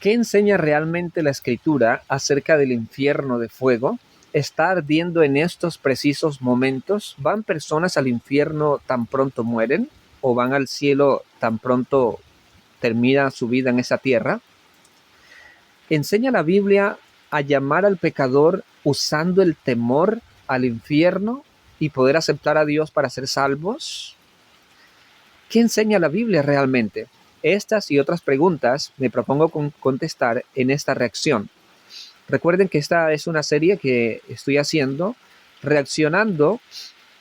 ¿Qué enseña realmente la Escritura acerca del infierno de fuego? ¿Está ardiendo en estos precisos momentos? ¿Van personas al infierno tan pronto mueren? ¿O van al cielo tan pronto termina su vida en esa tierra? ¿Enseña la Biblia a llamar al pecador usando el temor al infierno y poder aceptar a Dios para ser salvos? ¿Qué enseña la Biblia realmente? Estas y otras preguntas me propongo contestar en esta reacción. Recuerden que esta es una serie que estoy haciendo reaccionando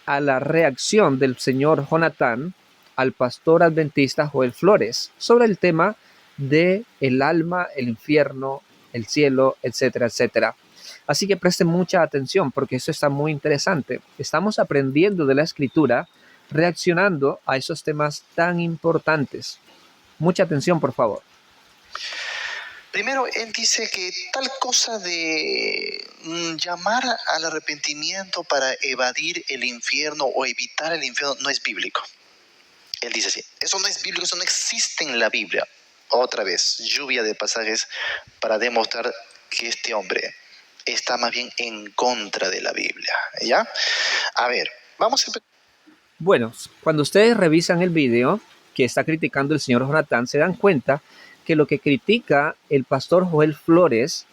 a la reacción del señor Jonathan al pastor adventista Joel Flores sobre el tema de el alma, el infierno, el cielo, etcétera, etcétera. Así que presten mucha atención porque eso está muy interesante. Estamos aprendiendo de la Escritura reaccionando a esos temas tan importantes. Mucha atención, por favor. Primero, él dice que tal cosa de llamar al arrepentimiento para evadir el infierno o evitar el infierno no es bíblico. Él dice así, eso no es bíblico, eso no existe en la Biblia. Otra vez, lluvia de pasajes para demostrar que este hombre está más bien en contra de la Biblia, ¿ya? A ver, vamos a empezar. Bueno, cuando ustedes revisan el video que está criticando el señor Jonathan, se dan cuenta que lo que critica el pastor Joel Flores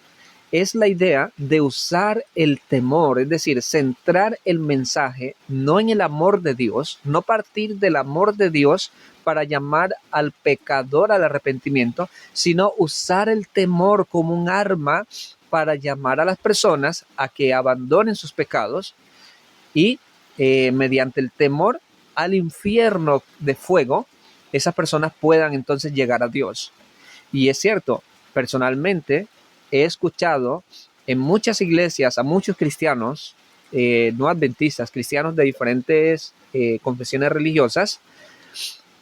es la idea de usar el temor, es decir, centrar el mensaje no en el amor de Dios, no partir del amor de Dios para llamar al pecador al arrepentimiento, sino usar el temor como un arma para llamar a las personas a que abandonen sus pecados y mediante el temor al infierno de fuego, esas personas puedan entonces llegar a Dios. Y es cierto, personalmente he escuchado en muchas iglesias a muchos cristianos, no adventistas, cristianos de diferentes confesiones religiosas,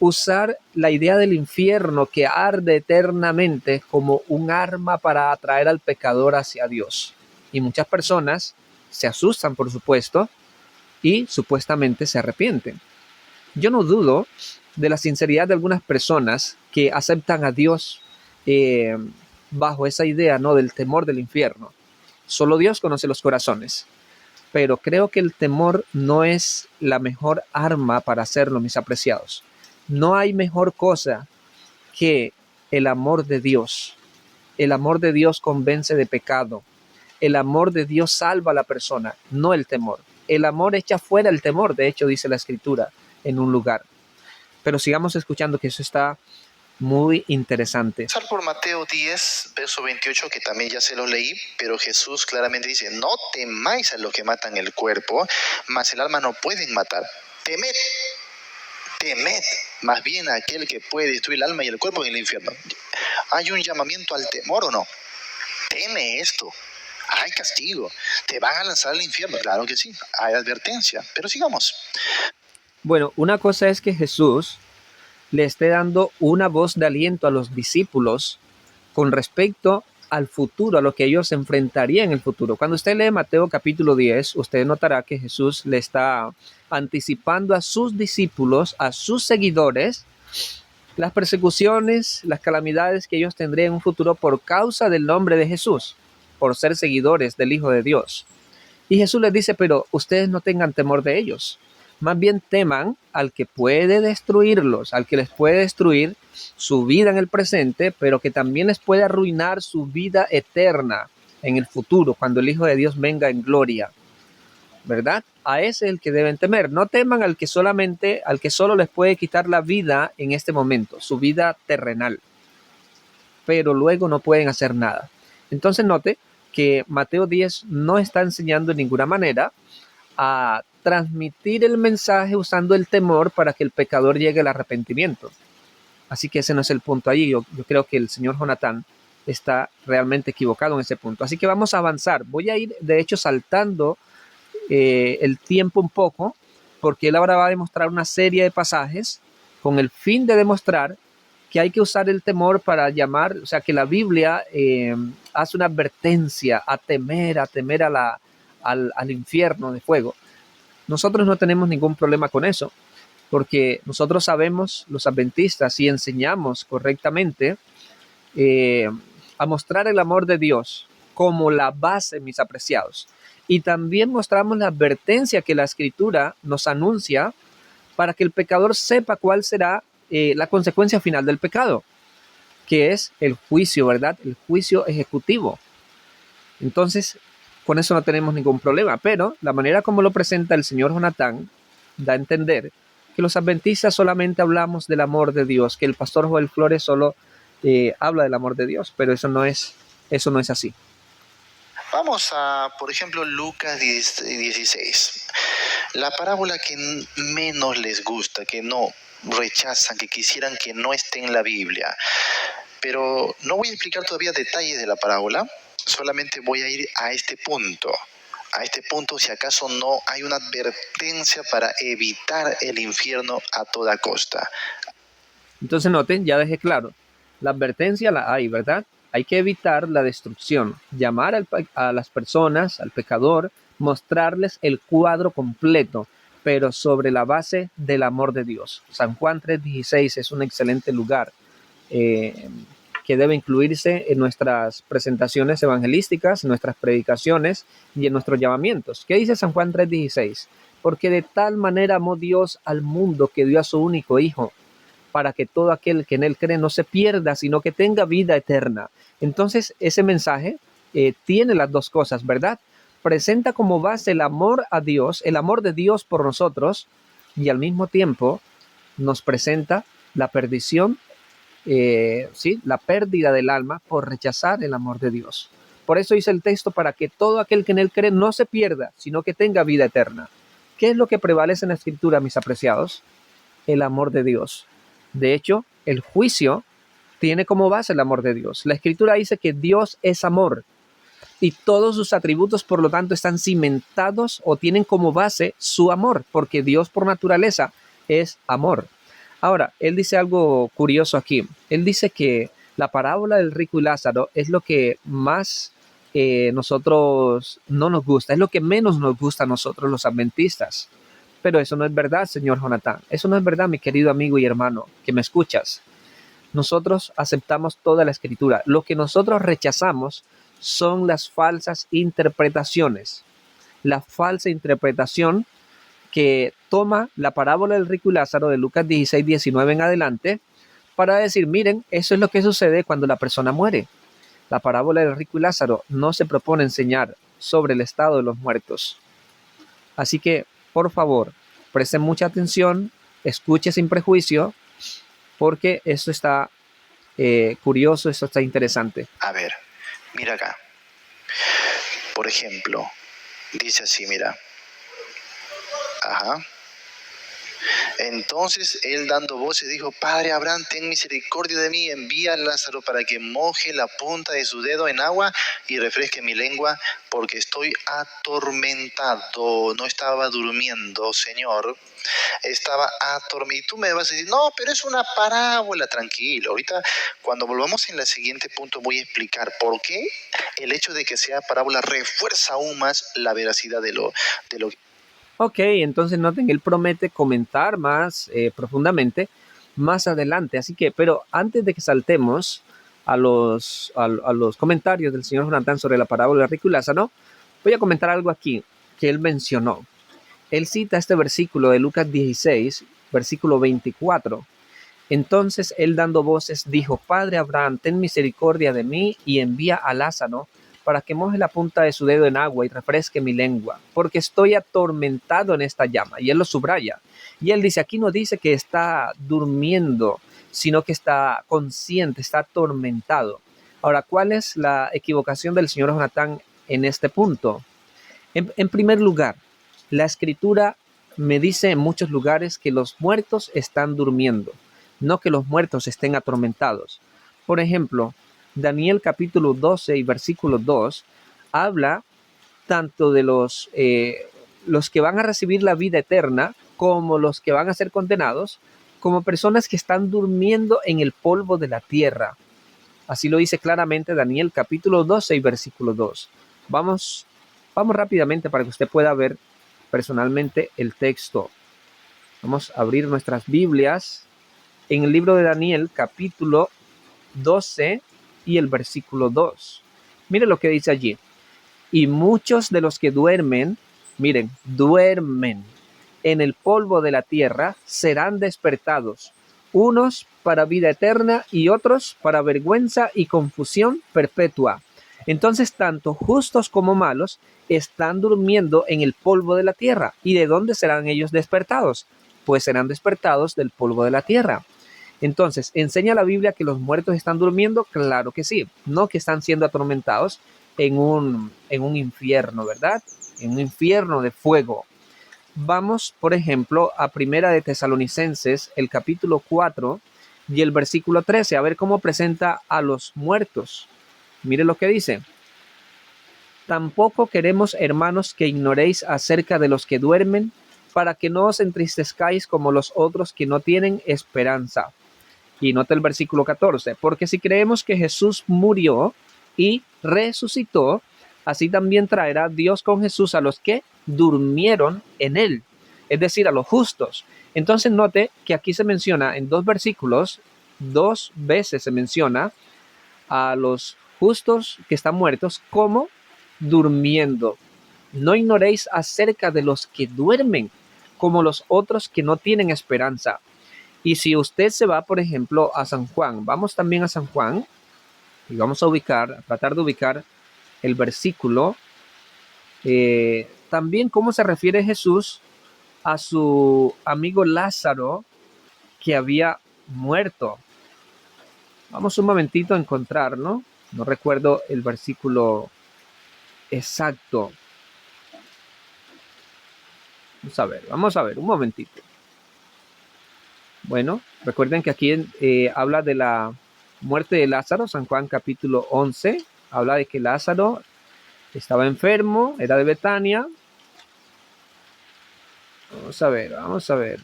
usar la idea del infierno que arde eternamente como un arma para atraer al pecador hacia Dios. Y muchas personas se asustan, por supuesto, y supuestamente se arrepienten. Yo no dudo de la sinceridad de algunas personas que aceptan a Dios bajo esa idea, ¿no?, del temor del infierno. Solo Dios conoce los corazones. Pero creo que el temor no es la mejor arma para hacerlo, mis apreciados. No hay mejor cosa que el amor de Dios. El amor de Dios convence de pecado. El amor de Dios salva a la persona, no el temor. El amor echa fuera el temor, de hecho dice la Escritura en un lugar. Pero sigamos escuchando, que eso está muy interesante. Empezar por Mateo 10, verso 28, que también ya se lo leí, pero Jesús claramente dice, no temáis a los que matan el cuerpo, mas el alma no pueden matar. Temed, temed más bien a aquel que puede destruir el alma y el cuerpo en el infierno. ¿Hay un llamamiento al temor o no? Teme esto. Hay castigo. Te van a lanzar al infierno. Claro que sí. Hay advertencia. Pero sigamos. Bueno, una cosa es que Jesús le esté dando una voz de aliento a los discípulos con respecto al futuro, a lo que ellos enfrentarían en el futuro. Cuando usted lee Mateo capítulo 10, usted notará que Jesús le está anticipando a sus discípulos, a sus seguidores, las persecuciones, las calamidades que ellos tendrían en un futuro por causa del nombre de Jesús, por ser seguidores del Hijo de Dios. Y Jesús les dice, pero ustedes no tengan temor de ellos. Más bien teman al que puede destruirlos, al que les puede destruir su vida en el presente, pero que también les puede arruinar su vida eterna en el futuro, cuando el Hijo de Dios venga en gloria, ¿verdad? A ese es el que deben temer. No teman al que solo les puede quitar la vida en este momento, su vida terrenal, pero luego no pueden hacer nada. Entonces note que Mateo 10 no está enseñando de ninguna manera a transmitir el mensaje usando el temor para que el pecador llegue al arrepentimiento. Así que ese no es el punto allí. Yo creo que el señor Jonathan está realmente equivocado en ese punto. Así que vamos a avanzar. Voy a ir, de hecho, saltando el tiempo un poco, porque él ahora va a demostrar una serie de pasajes con el fin de demostrar que hay que usar el temor para llamar, o sea, que la Biblia hace una advertencia a temer al infierno de fuego. Nosotros no tenemos ningún problema con eso, porque nosotros sabemos, los adventistas, y enseñamos correctamente a mostrar el amor de Dios como la base, mis apreciados. Y también mostramos la advertencia que la Escritura nos anuncia para que el pecador sepa cuál será la consecuencia final del pecado, que es el juicio, ¿verdad? El juicio ejecutivo. Entonces, con eso no tenemos ningún problema, pero la manera como lo presenta el señor Jonatán da a entender que los adventistas solamente hablamos del amor de Dios, que el pastor Joel Flores solo habla del amor de Dios, pero eso no es así. Vamos a, por ejemplo, Lucas 16. La parábola que menos les gusta, que no rechazan, que quisieran que no esté en la Biblia. Pero no voy a explicar todavía detalles de la parábola, solamente voy a ir a este punto. A este punto, si acaso no hay una advertencia para evitar el infierno a toda costa. Entonces noten, ya dejé claro, la advertencia la hay, ¿verdad? Hay que evitar la destrucción, llamar a las personas, al pecador, mostrarles el cuadro completo, pero sobre la base del amor de Dios. San Juan 3:16 es un excelente lugar que debe incluirse en nuestras presentaciones evangelísticas, en nuestras predicaciones y en nuestros llamamientos. ¿Qué dice San Juan 3:16? Porque de tal manera amó Dios al mundo que dio a su único Hijo, para que todo aquel que en él cree no se pierda, sino que tenga vida eterna. Entonces, ese mensaje tiene las dos cosas, ¿verdad? Presenta como base el amor a Dios, el amor de Dios por nosotros, y al mismo tiempo nos presenta la perdición, ¿sí? La pérdida del alma por rechazar el amor de Dios. Por eso dice el texto, para que todo aquel que en él cree no se pierda, sino que tenga vida eterna. ¿Qué es lo que prevalece en la Escritura, mis apreciados? El amor de Dios. De hecho, el juicio tiene como base el amor de Dios. La Escritura dice que Dios es amor y todos sus atributos, por lo tanto, están cimentados o tienen como base su amor, porque Dios por naturaleza es amor. Ahora, él dice algo curioso aquí. Él dice que la parábola del rico y Lázaro es lo que más nosotros no nos gusta, es lo que menos nos gusta a nosotros los adventistas. Pero eso no es verdad, señor Jonatán. Eso no es verdad, mi querido amigo y hermano, que me escuchas. Nosotros aceptamos toda la Escritura. Lo que nosotros rechazamos son las falsas interpretaciones. La falsa interpretación que toma la parábola del rico y Lázaro de Lucas 16:19 en adelante para decir, miren, eso es lo que sucede cuando la persona muere. La parábola del rico y Lázaro no se propone enseñar sobre el estado de los muertos. Así que, por favor, presten mucha atención, escuche sin prejuicio, porque esto está curioso, esto está interesante. A ver, mira acá. Por ejemplo, dice así, mira. Ajá. Entonces él dando voces dijo, Padre Abraham, ten misericordia de mí, envía a Lázaro para que moje la punta de su dedo en agua y refresque mi lengua, porque estoy atormentado. No estaba durmiendo, Señor, estaba atormentado. Y tú me vas a decir, no, pero es una parábola, tranquilo. Ahorita, cuando volvamos en el siguiente punto, voy a explicar por qué el hecho de que sea parábola refuerza aún más la veracidad de lo que... Ok, entonces noten, él promete comentar más profundamente más adelante. Así que, pero antes de que saltemos a los comentarios del señor Jonatán sobre la parábola de rico y Lázaro, voy a comentar algo aquí que él mencionó. Él cita este versículo de Lucas 16, versículo 24. Entonces él dando voces dijo, Padre Abraham, ten misericordia de mí y envía a Lázaro para que moje la punta de su dedo en agua y refresque mi lengua, porque estoy atormentado en esta llama. Y él lo subraya. Y él dice, aquí no dice que está durmiendo, sino que está consciente, está atormentado. Ahora, ¿cuál es la equivocación del señor Jonatán en este punto? En primer lugar, la Escritura me dice en muchos lugares que los muertos están durmiendo, no que los muertos estén atormentados. Por ejemplo, Daniel capítulo 12 y versículo 2 habla tanto de los que van a recibir la vida eterna como los que van a ser condenados, como personas que están durmiendo en el polvo de la tierra. Así lo dice claramente Daniel capítulo 12 y versículo 2. Vamos rápidamente para que usted pueda ver personalmente el texto. Vamos a abrir nuestras Biblias en el libro de Daniel capítulo 12 y el versículo 2. Mire lo que dice allí. Y muchos de los que duermen, miren, duermen en el polvo de la tierra, serán despertados, unos para vida eterna y otros para vergüenza y confusión perpetua. Entonces, tanto justos como malos están durmiendo en el polvo de la tierra. ¿Y de dónde serán ellos despertados? Pues serán despertados del polvo de la tierra. Entonces, ¿enseña la Biblia que los muertos están durmiendo? Claro que sí, no que están siendo atormentados en un infierno, ¿verdad? En un infierno de fuego. Vamos, por ejemplo, a Primera de Tesalonicenses, el capítulo 4 y el versículo 13, a ver cómo presenta a los muertos. Mire lo que dice. Tampoco queremos, hermanos, que ignoréis acerca de los que duermen, para que no os entristezcáis como los otros que no tienen esperanza. Y nota el versículo 14, porque si creemos que Jesús murió y resucitó, así también traerá Dios con Jesús a los que durmieron en él, es decir, a los justos. Entonces note que aquí se menciona en 2 versículos, 2 veces se menciona a los justos que están muertos como durmiendo. No ignoréis acerca de los que duermen, como los otros que no tienen esperanza. Y si usted se va, por ejemplo, a San Juan, vamos también a San Juan y vamos a tratar de ubicar el versículo, también cómo se refiere Jesús a su amigo Lázaro que había muerto. Vamos un momentito a encontrarlo, no recuerdo el versículo exacto. Vamos a ver, un momentito. Bueno, recuerden que aquí habla de la muerte de Lázaro, San Juan capítulo 11, habla de que Lázaro estaba enfermo, era de Betania. Vamos a ver.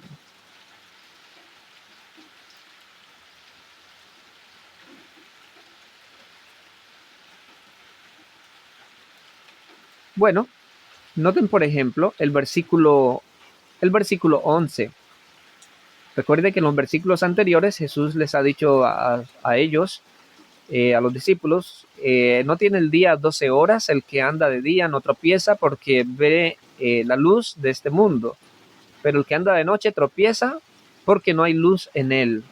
Bueno, noten por ejemplo el versículo 11. Recuerden que en los versículos anteriores Jesús les ha dicho a ellos, a los discípulos, no tiene el día 12 horas, el que anda de día no tropieza porque ve la luz de este mundo, pero el que anda de noche tropieza porque no hay luz en él.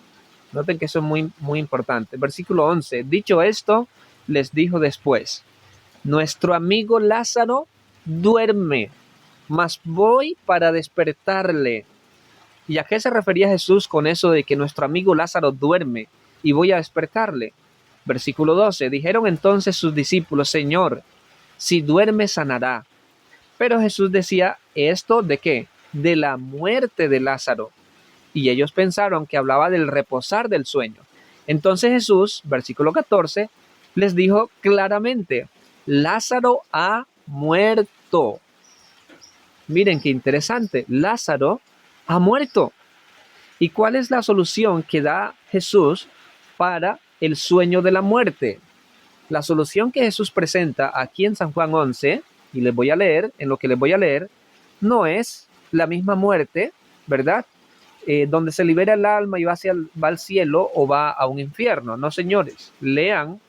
Noten que eso es muy, muy importante. Versículo 11, dicho esto, les dijo después, nuestro amigo Lázaro duerme, mas voy para despertarle. ¿Y a qué se refería Jesús con eso de que nuestro amigo Lázaro duerme y voy a despertarle? Versículo 12, dijeron entonces sus discípulos, Señor, si duerme sanará. Pero Jesús decía esto ¿de qué? De la muerte de Lázaro. Y ellos pensaron que hablaba del reposar del sueño. Entonces Jesús, versículo 14, les dijo claramente, Lázaro ha muerto. Miren qué interesante, Lázaro ha muerto. ¿Y cuál es la solución que da Jesús para el sueño de la muerte? La solución que Jesús presenta aquí en San Juan 11, y les voy a leer, en lo que les voy a leer, no es la misma muerte, ¿verdad? Donde se libera el alma y va al cielo o va a un infierno. No, señores, lean,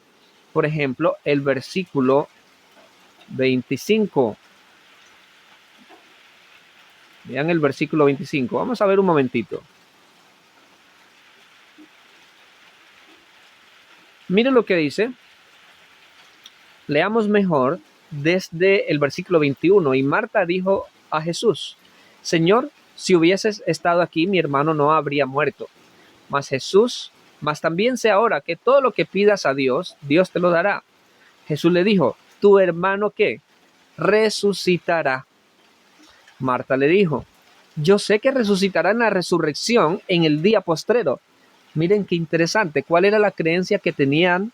por ejemplo, el versículo 25. Vean el versículo 25. Vamos a ver un momentito. Miren lo que dice. Leamos mejor desde el versículo 21. Y Marta dijo a Jesús, Señor, si hubieses estado aquí, mi hermano no habría muerto. Mas también sé ahora que todo lo que pidas a Dios, Dios te lo dará. Jesús le dijo, ¿tu hermano qué? Resucitará. Marta le dijo, yo sé que resucitará en la resurrección en el día postrero. Miren qué interesante, ¿cuál era la creencia que tenían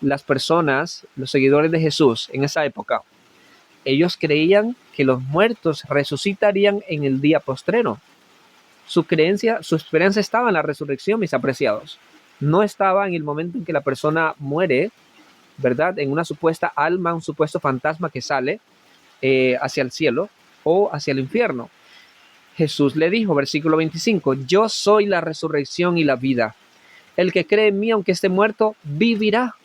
las personas, los seguidores de Jesús en esa época? Ellos creían que los muertos resucitarían en el día postrero. Su esperanza estaba en la resurrección, mis apreciados. No estaba en el momento en que la persona muere, ¿verdad? En una supuesta alma, un supuesto fantasma que sale hacia el cielo o hacia el infierno. Jesús le dijo, versículo 25, yo soy la resurrección y la vida. El que cree en mí, aunque esté muerto, vivirá.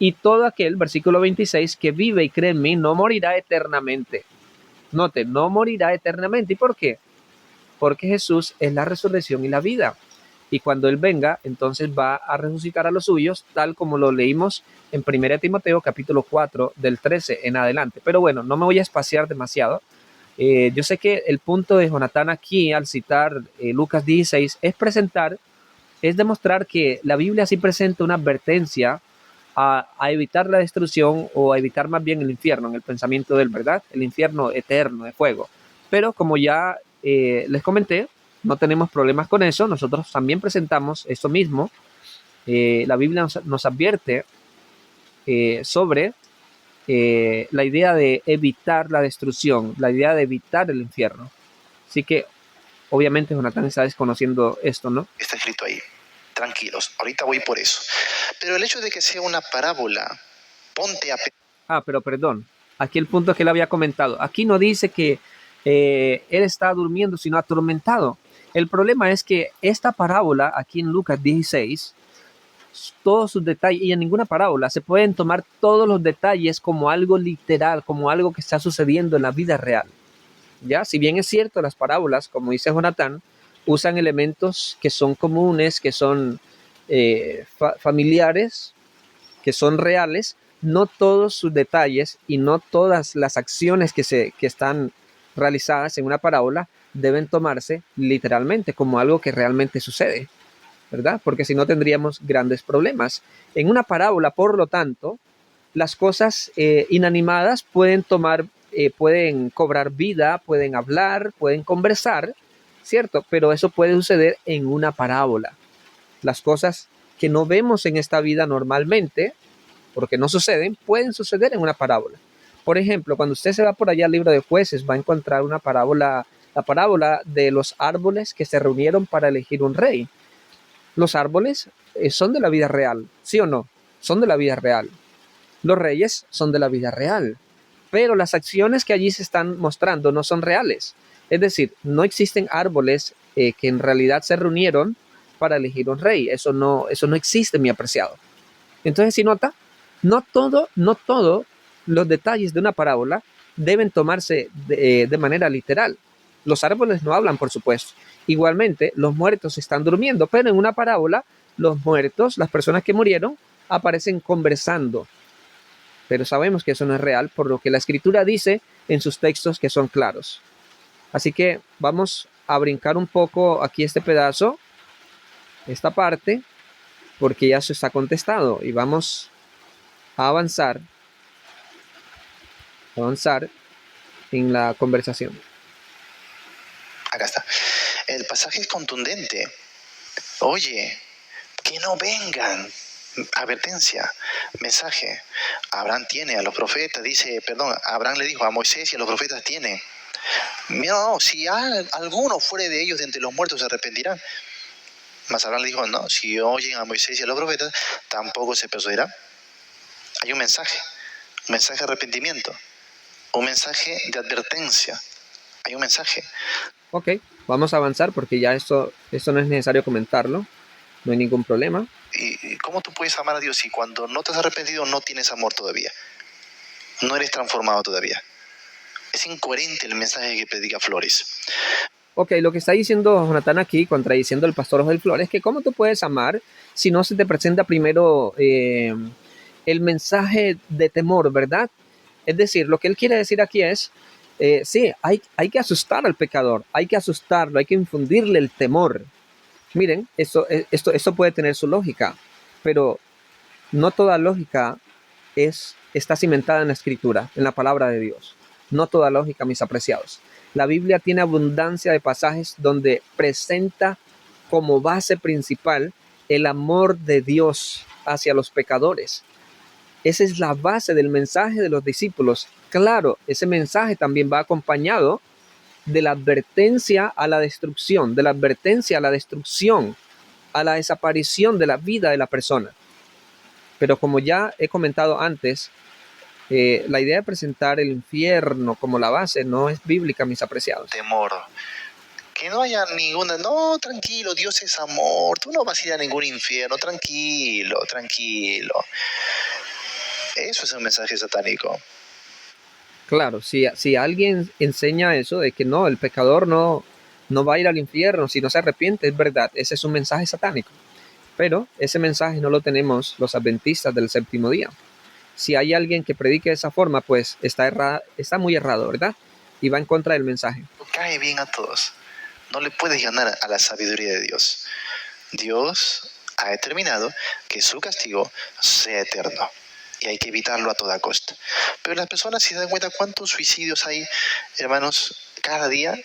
y todo aquel, versículo 26, que vive y cree en mí no morirá eternamente. Note, no morirá eternamente. ¿Y por qué? Porque Jesús es la resurrección y la vida. Y cuando Él venga, entonces va a resucitar a los suyos, tal como lo leímos en 1 Timoteo capítulo 4, del 13 en adelante. Pero bueno, no me voy a espaciar demasiado. Yo sé que el punto de Jonatán aquí, al citar Lucas 16, es demostrar que la Biblia sí presenta una advertencia a evitar la destrucción, o a evitar más bien el infierno en el pensamiento de él, ¿verdad? El infierno eterno de fuego. Pero como ya les comenté, no tenemos problemas con eso. Nosotros también presentamos eso mismo. La Biblia nos advierte sobre la idea de evitar la destrucción, la idea de evitar el infierno. Así que obviamente Jonatán está desconociendo esto, ¿no? Está escrito ahí. Tranquilos, ahorita voy por eso. Pero el hecho de que sea una parábola, ponte a... Pero perdón, aquí el punto que él había comentado. Aquí no dice que él está durmiendo, sino atormentado. El problema es que esta parábola, aquí en Lucas 16, todos sus detalles, y en ninguna parábola se pueden tomar todos los detalles como algo literal, como algo que está sucediendo en la vida real. ¿Ya? Si bien es cierto, las parábolas, como dice Jonatán, usan elementos que son comunes, que son familiares, que son reales, no todos sus detalles y no todas las acciones que están realizadas en una parábola deben tomarse literalmente como algo que realmente sucede, ¿verdad? Porque si no tendríamos grandes problemas. En una parábola, por lo tanto, las cosas inanimadas pueden cobrar vida, pueden hablar, pueden conversar, ¿cierto? Pero eso puede suceder en una parábola. Las cosas que no vemos en esta vida normalmente, porque no suceden, pueden suceder en una parábola. Por ejemplo, cuando usted se va por allá al libro de Jueces, va a encontrar una parábola, la parábola de los árboles que se reunieron para elegir un rey. Los árboles son de la vida real, ¿sí o no? Son de la vida real. Los reyes son de la vida real, pero las acciones que allí se están mostrando no son reales. Es decir, no existen árboles que en realidad se reunieron para elegir un rey. Eso no existe, mi apreciado. Entonces, si nota, no todo los detalles de una parábola deben tomarse de manera literal. Los árboles no hablan, por supuesto. Igualmente, los muertos están durmiendo, pero en una parábola, los muertos, las personas que murieron, aparecen conversando. Pero sabemos que eso no es real, por lo que la Escritura dice en sus textos que son claros. Así que vamos a brincar un poco aquí este pedazo, esta parte, porque ya se está contestado, y vamos a avanzar en la conversación. Acá está. El pasaje es contundente. Oye, que no vengan. Advertencia, mensaje. Abraham tiene a los profetas, Abraham le dijo a Moisés y a los profetas tienen. Mira, no, si alguno fuere de ellos de entre los muertos se arrepentirán. Mas Abraham le dijo, no, si oyen a Moisés y a los profetas, tampoco se persuadirán. Hay un mensaje de arrepentimiento, un mensaje de advertencia. Hay un mensaje. Ok, vamos a avanzar porque ya esto no es necesario comentarlo, no hay ningún problema. ¿Y cómo tú puedes amar a Dios si cuando no te has arrepentido no tienes amor todavía? No eres transformado todavía. Es incoherente el mensaje que predica Flores. Ok, lo que está diciendo Jonatán aquí, contradiciendo al pastor Joel Flores, que cómo tú puedes amar si no se te presenta primero el mensaje de temor, ¿verdad? Es decir, lo que él quiere decir aquí es, sí, hay que asustar al pecador, hay que asustarlo, hay que infundirle el temor. Miren, esto puede tener su lógica, pero no toda lógica está cimentada en la Escritura, en la palabra de Dios. No toda lógica, mis apreciados. La Biblia tiene abundancia de pasajes donde presenta como base principal el amor de Dios hacia los pecadores. Esa es la base del mensaje de los discípulos. Claro, ese mensaje también va acompañado de la advertencia a la destrucción, a la desaparición de la vida de la persona. Pero como ya he comentado antes, la idea de presentar el infierno como la base no es bíblica, mis apreciados. Temor. Que no haya ninguna... No, tranquilo, Dios es amor. Tú no vas a ir a ningún infierno. Tranquilo. Eso es un mensaje satánico. Claro, si alguien enseña eso de que no, el pecador no va a ir al infierno si no se arrepiente, es verdad, ese es un mensaje satánico. Pero ese mensaje no lo tenemos los adventistas del séptimo día. Si hay alguien que predique de esa forma, pues está muy errado, ¿verdad? Y va en contra del mensaje. Cae bien a todos. No le puedes ganar a la sabiduría de Dios. Dios ha determinado que su castigo sea eterno y hay que evitarlo a toda costa. Pero las personas, si se dan cuenta cuántos suicidios hay, hermanos, cada día,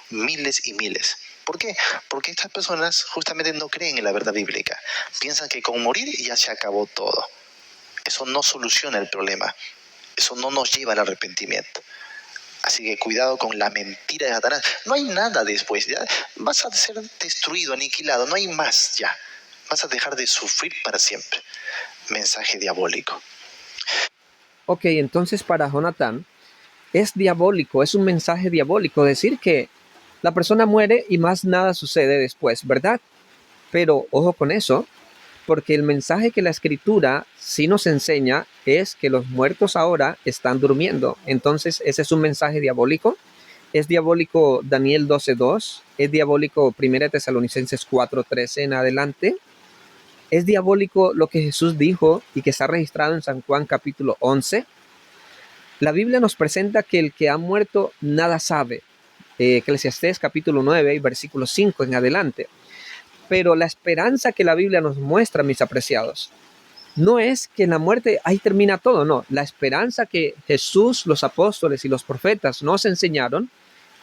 miles y miles. ¿Por qué? Porque estas personas justamente no creen en la verdad bíblica. Piensan que con morir ya se acabó todo. Eso no soluciona el problema. Eso no nos lleva al arrepentimiento. Así que cuidado con la mentira de Satanás. No hay nada después, ¿ya? Vas a ser destruido, aniquilado, no hay más ya. Vas a dejar de sufrir para siempre. Mensaje diabólico. Ok, entonces para Jonatán es diabólico, es un mensaje diabólico decir que la persona muere y más nada sucede después, ¿verdad? Pero ojo con eso, porque el mensaje que la escritura sí nos enseña es que los muertos ahora están durmiendo. Entonces, ese es un mensaje diabólico. Es diabólico Daniel 12:2, es diabólico 1 Tesalonicenses 4:13 en adelante. Es diabólico lo que Jesús dijo y que está registrado en San Juan capítulo 11. La Biblia nos presenta que el que ha muerto nada sabe. Eclesiastés capítulo 9 y versículo 5 en adelante. Pero la esperanza que la Biblia nos muestra, mis apreciados, no es que en la muerte ahí termina todo, no. La esperanza que Jesús, los apóstoles y los profetas nos enseñaron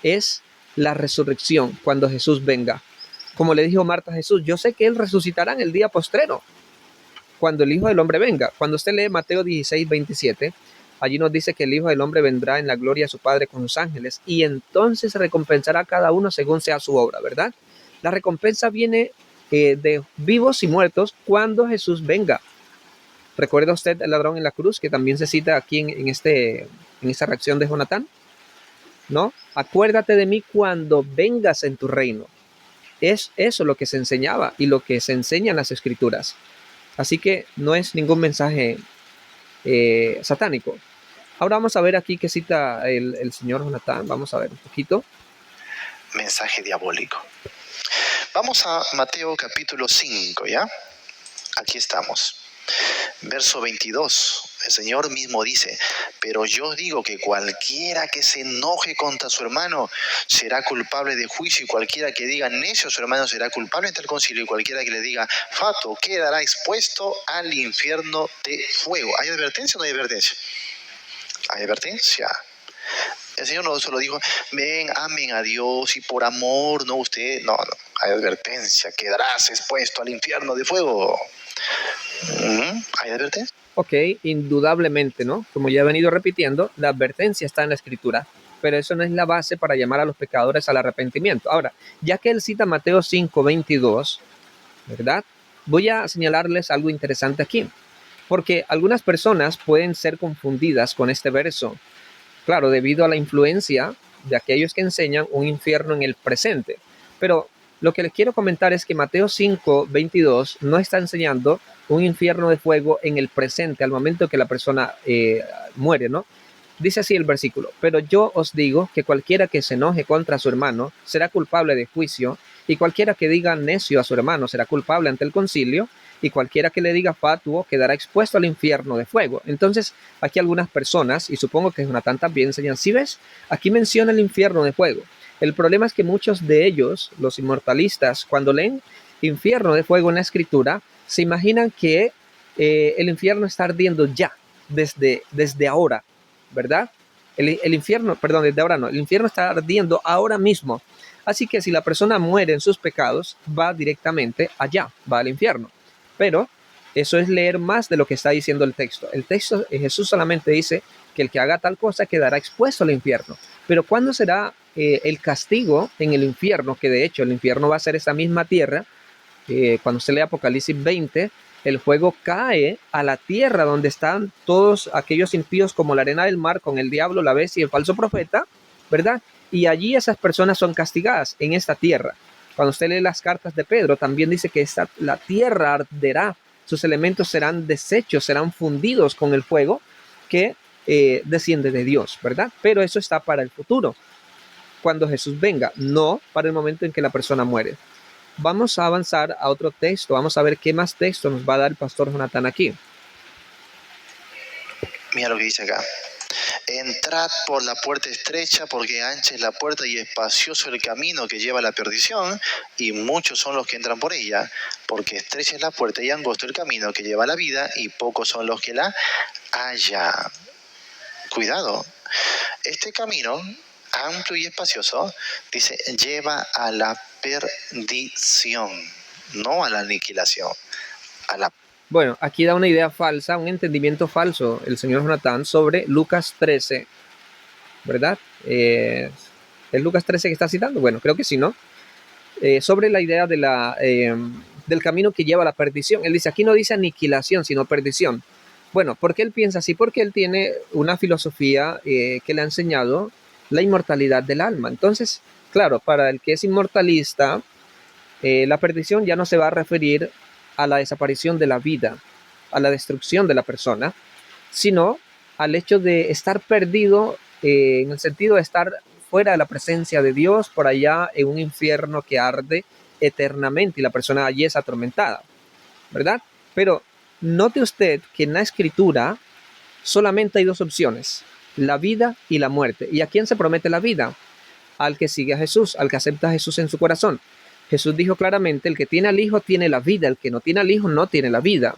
es la resurrección cuando Jesús venga. Como le dijo Marta a Jesús, yo sé que Él resucitará en el día postrero, cuando el Hijo del Hombre venga. Cuando usted lee Mateo 16:27, allí nos dice que el Hijo del Hombre vendrá en la gloria de su Padre con sus ángeles y entonces recompensará a cada uno según sea su obra, ¿verdad? La recompensa viene de vivos y muertos cuando Jesús venga. ¿Recuerda usted el ladrón en la cruz que también se cita aquí en esta reacción de Jonatán? ¿No? Acuérdate de mí cuando vengas en tu reino. Es eso lo que se enseñaba y lo que se enseña en las escrituras. Así que no es ningún mensaje satánico. Ahora vamos a ver aquí qué cita el señor Jonatán. Vamos a ver un poquito. Mensaje diabólico. Vamos a Mateo capítulo 5, ¿ya? Aquí estamos. Verso 22, el Señor mismo dice, pero yo digo que cualquiera que se enoje contra su hermano será culpable de juicio, y cualquiera que diga necio a su hermano será culpable ante el concilio, y cualquiera que le diga fato quedará expuesto al infierno de fuego. ¿Hay advertencia o no hay advertencia? ¿Hay advertencia? El Señor no solo dijo, ven, amen a Dios y por amor, no usted, no, hay advertencia, quedarás expuesto al infierno de fuego. ¿Hay advertencia? Ok, indudablemente, ¿no? Como ya he venido repitiendo, la advertencia está en la escritura, pero eso no es la base para llamar a los pecadores al arrepentimiento. Ahora, ya que él cita Mateo 5:22, ¿verdad? Voy a señalarles algo interesante aquí, porque algunas personas pueden ser confundidas con este verso, claro, debido a la influencia de aquellos que enseñan un infierno en el presente. Pero lo que les quiero comentar es que Mateo 5:22 no está enseñando un infierno de fuego en el presente, al momento que la persona muere, ¿no? Dice así el versículo, pero yo os digo que cualquiera que se enoje contra su hermano será culpable de juicio, y cualquiera que diga necio a su hermano será culpable ante el concilio, y cualquiera que le diga fatuo quedará expuesto al infierno de fuego. Entonces, aquí algunas personas, y supongo que Jonatán también, enseñan, ¿sí ves? Aquí menciona el infierno de fuego. El problema es que muchos de ellos, los inmortalistas, cuando leen infierno de fuego en la escritura, se imaginan que el infierno está ardiendo ya, desde ahora, ¿verdad? El infierno, perdón, desde ahora no, el infierno está ardiendo ahora mismo. Así que si la persona muere en sus pecados, va directamente allá, va al infierno. Pero eso es leer más de lo que está diciendo el texto. El texto, Jesús solamente dice que el que haga tal cosa quedará expuesto al infierno. Pero ¿cuándo será el castigo en el infierno? Que de hecho el infierno va a ser esa misma tierra. Cuando se lee Apocalipsis 20, el fuego cae a la tierra donde están todos aquellos impíos como la arena del mar, con el diablo, la bestia y el falso profeta, ¿verdad? Y allí esas personas son castigadas en esta tierra. Cuando usted lee las cartas de Pedro, también dice que la tierra arderá sus elementos serán deshechos, serán fundidos con el fuego que desciende de Dios, ¿verdad? Pero eso está para el futuro, cuando Jesús venga, no para el momento en que la persona muere. Vamos a avanzar a otro texto, vamos a ver qué más texto nos va a dar el pastor Jonathan aquí. Mira lo que dice acá. Entrad por la puerta estrecha, porque ancha es la puerta y espacioso el camino que lleva a la perdición, y muchos son los que entran por ella, porque estrecha es la puerta y angosto el camino que lleva a la vida, y pocos son los que la hallan. Cuidado, este camino amplio y espacioso, dice, lleva a la perdición, no a la aniquilación, a la... Bueno, aquí da una idea falsa, un entendimiento falso el señor Jonathan sobre Lucas 13, ¿verdad? ¿Es Lucas 13 que está citando? Bueno, creo que sí, ¿no? Sobre la idea de del camino que lleva a la perdición. Él dice, aquí no dice aniquilación, sino perdición. Bueno, ¿por qué él piensa así? Porque él tiene una filosofía que le ha enseñado la inmortalidad del alma. Entonces, claro, para el que es inmortalista, la perdición ya no se va a referir a la desaparición de la vida, a la destrucción de la persona, sino al hecho de estar perdido en el sentido de estar fuera de la presencia de Dios, por allá en un infierno que arde eternamente y la persona allí es atormentada, ¿verdad? Pero note usted que en la escritura solamente hay dos opciones, la vida y la muerte. ¿Y a quién se promete la vida? Al que sigue a Jesús, al que acepta a Jesús en su corazón. Jesús dijo claramente, el que tiene al Hijo tiene la vida, el que no tiene al Hijo no tiene la vida.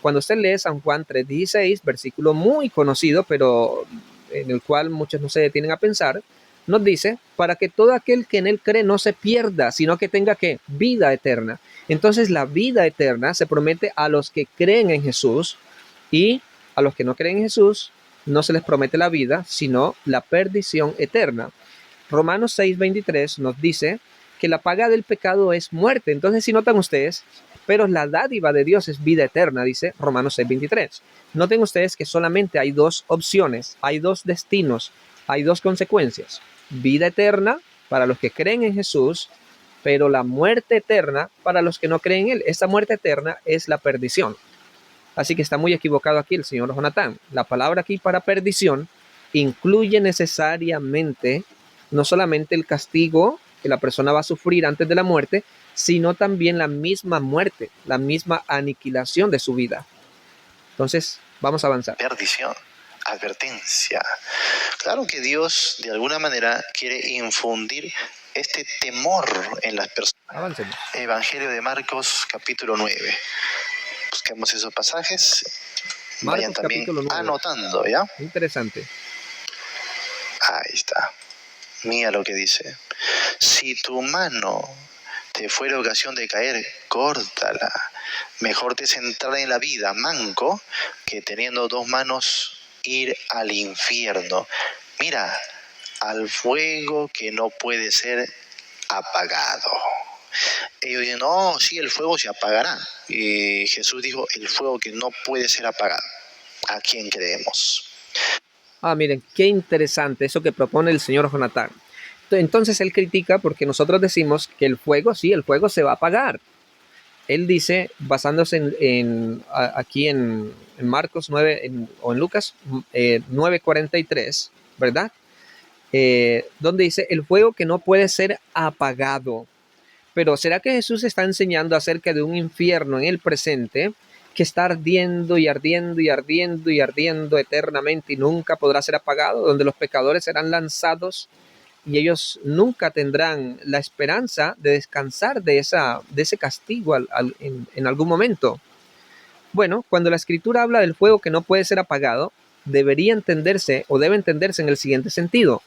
Cuando usted lee San Juan 3:16, versículo muy conocido, pero en el cual muchos no se detienen a pensar, nos dice, para que todo aquel que en él cree no se pierda, sino que tenga ¿qué? Vida eterna. Entonces la vida eterna se promete a los que creen en Jesús, y a los que no creen en Jesús no se les promete la vida, sino la perdición eterna. Romanos 6:23 nos dice que la paga del pecado es muerte. Entonces, si notan ustedes, pero la dádiva de Dios es vida eterna, dice Romanos 6:23. Noten ustedes que solamente hay dos opciones, hay dos destinos, hay dos consecuencias. Vida eterna para los que creen en Jesús, pero la muerte eterna para los que no creen en Él. Esta muerte eterna es la perdición. Así que está muy equivocado aquí el señor Jonathan. La palabra aquí para perdición incluye necesariamente no solamente el castigo que la persona va a sufrir antes de la muerte, sino también la misma muerte, la misma aniquilación de su vida. Entonces, vamos a avanzar. Perdición, advertencia. Claro que Dios de alguna manera quiere infundir este temor en las personas. Avancemos. Evangelio de Marcos, capítulo 9. Busquemos esos pasajes. Marcos, vayan también capítulo 9. Anotando, ¿ya? Interesante. Ahí está. Mira lo que dice. Si tu mano te fuera ocasión de caer, córtala. Mejor te es entrar en la vida manco que teniendo dos manos ir al infierno. Mira, al fuego que no puede ser apagado. Ellos dicen, no, sí, el fuego se apagará. Y Jesús dijo, el fuego que no puede ser apagado. ¿A quién creemos? Miren, qué interesante eso que propone el señor Jonathan. Entonces él critica porque nosotros decimos que el fuego, sí, el fuego se va a apagar. Él dice, basándose aquí en Marcos 9 o en Lucas 9:43, ¿verdad? Donde dice, el fuego que no puede ser apagado. Pero ¿será que Jesús está enseñando acerca de un infierno en el presente que está ardiendo y ardiendo y ardiendo y ardiendo eternamente y nunca podrá ser apagado, donde los pecadores serán lanzados y ellos nunca tendrán la esperanza de descansar de ese castigo en algún momento? Bueno, cuando la Escritura habla del fuego que no puede ser apagado, debería entenderse o debe entenderse en el siguiente sentido.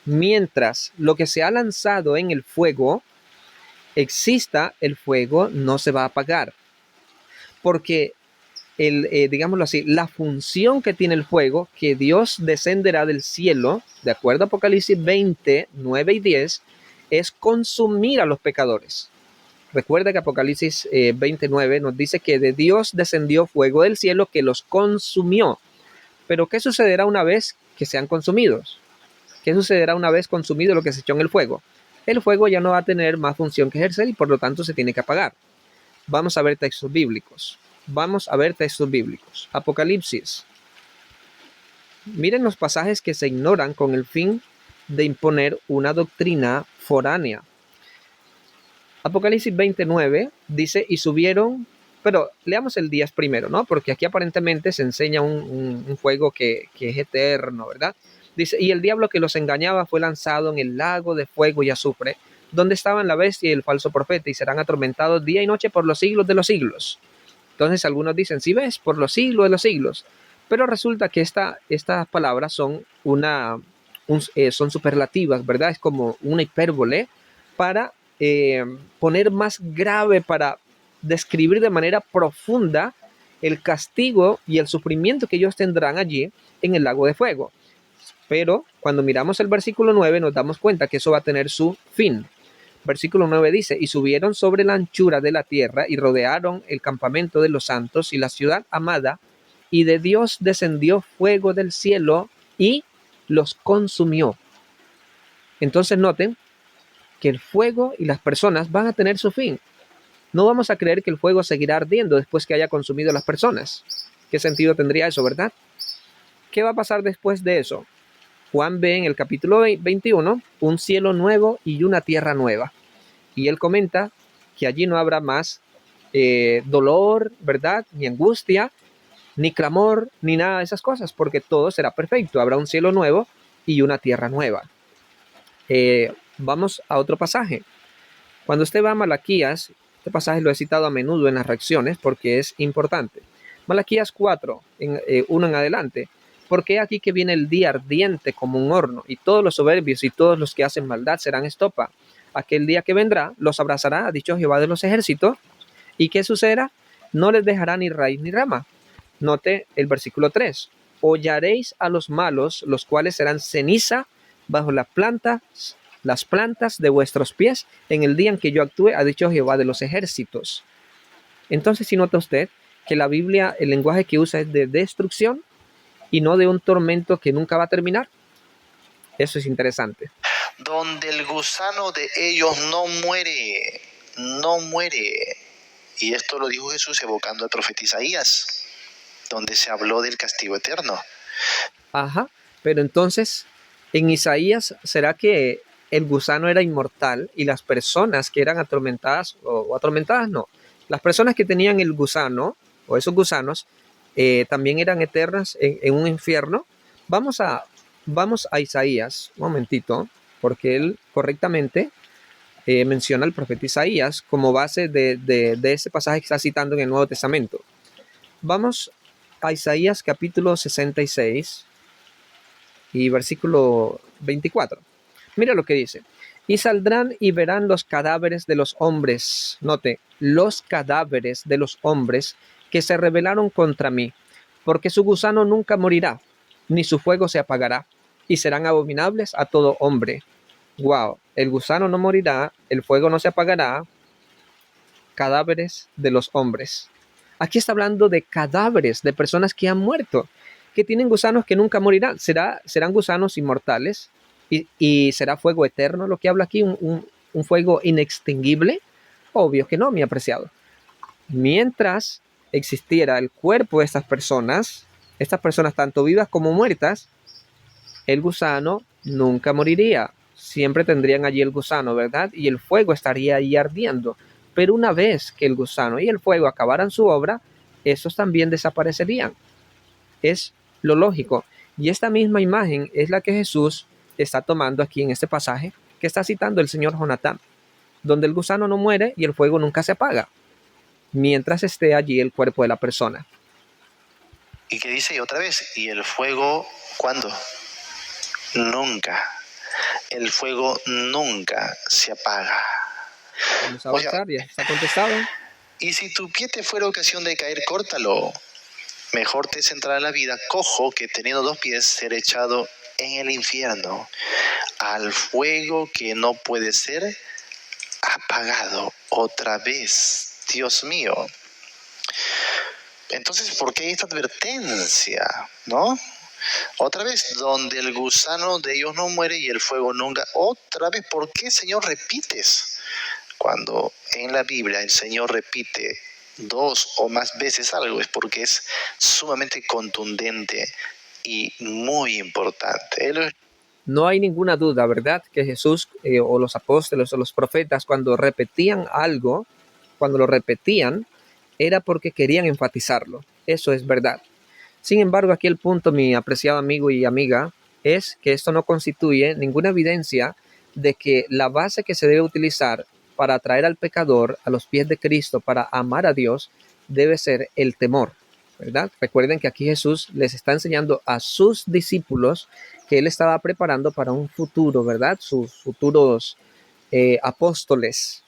Mientras lo que se ha lanzado en el fuego exista, el fuego no se va a apagar. Porque, digámoslo así, la función que tiene el fuego, que Dios descenderá del cielo, de acuerdo a Apocalipsis 20, 9 y 10, es consumir a los pecadores. Recuerda que Apocalipsis 29 nos dice que de Dios descendió fuego del cielo que los consumió. Pero ¿qué sucederá una vez que sean consumidos? ¿Qué sucederá una vez consumido lo que se echó en el fuego? El fuego ya no va a tener más función que ejercer y por lo tanto se tiene que apagar. Vamos a ver textos bíblicos. Vamos a ver textos bíblicos. Apocalipsis. Miren los pasajes que se ignoran con el fin de imponer una doctrina foránea. Apocalipsis 29 dice, y subieron, pero leamos el 10 primero, ¿no? Porque aquí aparentemente se enseña un fuego que es eterno, ¿verdad? Dice, y el diablo que los engañaba fue lanzado en el lago de fuego y azufre, donde estaban la bestia y el falso profeta, y serán atormentados día y noche por los siglos de los siglos. Entonces algunos dicen, sí ves, por los siglos de los siglos. Pero resulta que estas palabras son son superlativas, ¿verdad? Es como una hipérbole para poner más grave, para describir de manera profunda el castigo y el sufrimiento que ellos tendrán allí en el lago de fuego. Pero cuando miramos el versículo 9 nos damos cuenta que eso va a tener su fin. Versículo 9 dice, y subieron sobre la anchura de la tierra y rodearon el campamento de los santos y la ciudad amada, y de Dios descendió fuego del cielo y los consumió. Entonces noten que el fuego y las personas van a tener su fin. No vamos a creer que el fuego seguirá ardiendo después que haya consumido a las personas. ¿Qué sentido tendría eso, verdad? ¿Qué va a pasar después de eso? Juan ve en el capítulo 21 un cielo nuevo y una tierra nueva. Y él comenta que allí no habrá más dolor, ¿verdad? Ni angustia, ni clamor, ni nada de esas cosas, porque todo será perfecto. Habrá un cielo nuevo y una tierra nueva. Vamos a otro pasaje. Cuando usted va a Malaquías, este pasaje lo he citado a menudo en las reacciones porque es importante. Malaquías 4, 1 en adelante. Porque aquí que viene el día ardiente como un horno, y todos los soberbios y todos los que hacen maldad serán estopa. Aquel día que vendrá los abrazará, ha dicho Jehová de los ejércitos. ¿Y qué sucederá? No les dejará ni raíz ni rama. Note el versículo 3. Hollaréis a los malos, los cuales serán ceniza bajo las plantas de vuestros pies en el día en que yo actúe, ha dicho Jehová de los ejércitos. Entonces, si nota usted que la Biblia, el lenguaje que usa es de destrucción y no de un tormento que nunca va a terminar. Eso es interesante. Donde el gusano de ellos no muere, no muere. Y esto lo dijo Jesús evocando al profeta Isaías, donde se habló del castigo eterno. Ajá, pero entonces, en Isaías, ¿será que el gusano era inmortal y las personas que eran atormentadas, o atormentadas no, las personas que tenían el gusano, o esos gusanos, también eran eternas en un infierno? Vamos a Isaías, un momentito, porque él correctamente menciona al profeta Isaías como base de ese pasaje que está citando en el Nuevo Testamento. Vamos a Isaías capítulo 66 y versículo 24. Mira lo que dice. Y saldrán y verán los cadáveres de los hombres. Note, los cadáveres de los hombres que se rebelaron contra mí, porque su gusano nunca morirá, ni su fuego se apagará, y serán abominables a todo hombre. Wow, el gusano no morirá, el fuego no se apagará, cadáveres de los hombres. Aquí está hablando de cadáveres, de personas que han muerto, que tienen gusanos que nunca morirán. Serán gusanos inmortales y será fuego eterno lo que habla aquí, un fuego inextinguible. Obvio que no, mi apreciado. Mientras existiera el cuerpo de estas personas tanto vivas como muertas, el gusano nunca moriría. Siempre tendrían allí el gusano, ¿verdad? Y el fuego estaría ahí ardiendo. Pero una vez que el gusano y el fuego acabaran su obra, esos también desaparecerían. Es lo lógico. Y esta misma imagen es la que Jesús está tomando aquí en este pasaje que está citando el señor Jonatán, donde el gusano no muere y el fuego nunca se apaga, mientras esté allí el cuerpo de la persona. Y que dice otra vez, y el fuego, ¿cuándo? Nunca. El fuego nunca se apaga. Vamos a avanzar, ya está contestado. Y si tu pie te fuera ocasión de caer, córtalo. Mejor te es entrar a la vida cojo que teniendo 2 pies ser echado en el infierno, al fuego que no puede ser apagado. Otra vez, Dios mío. Entonces, ¿por qué esta advertencia? ¿No? Otra vez, donde el gusano de ellos no muere y el fuego nunca. Otra vez, ¿por qué, Señor, repites? Cuando en la Biblia el Señor repite dos o más veces algo es porque es sumamente contundente y muy importante. No hay ninguna duda, ¿verdad? Que Jesús o los apóstoles o los profetas cuando repetían algo, cuando lo repetían, era porque querían enfatizarlo. Eso es verdad. Sin embargo, aquí el punto, mi apreciado amigo y amiga, es que esto no constituye ninguna evidencia de que la base que se debe utilizar para atraer al pecador a los pies de Cristo, para amar a Dios, debe ser el temor, ¿verdad? Recuerden que aquí Jesús les está enseñando a sus discípulos que él estaba preparando para un futuro, ¿verdad? Sus futuros apóstoles.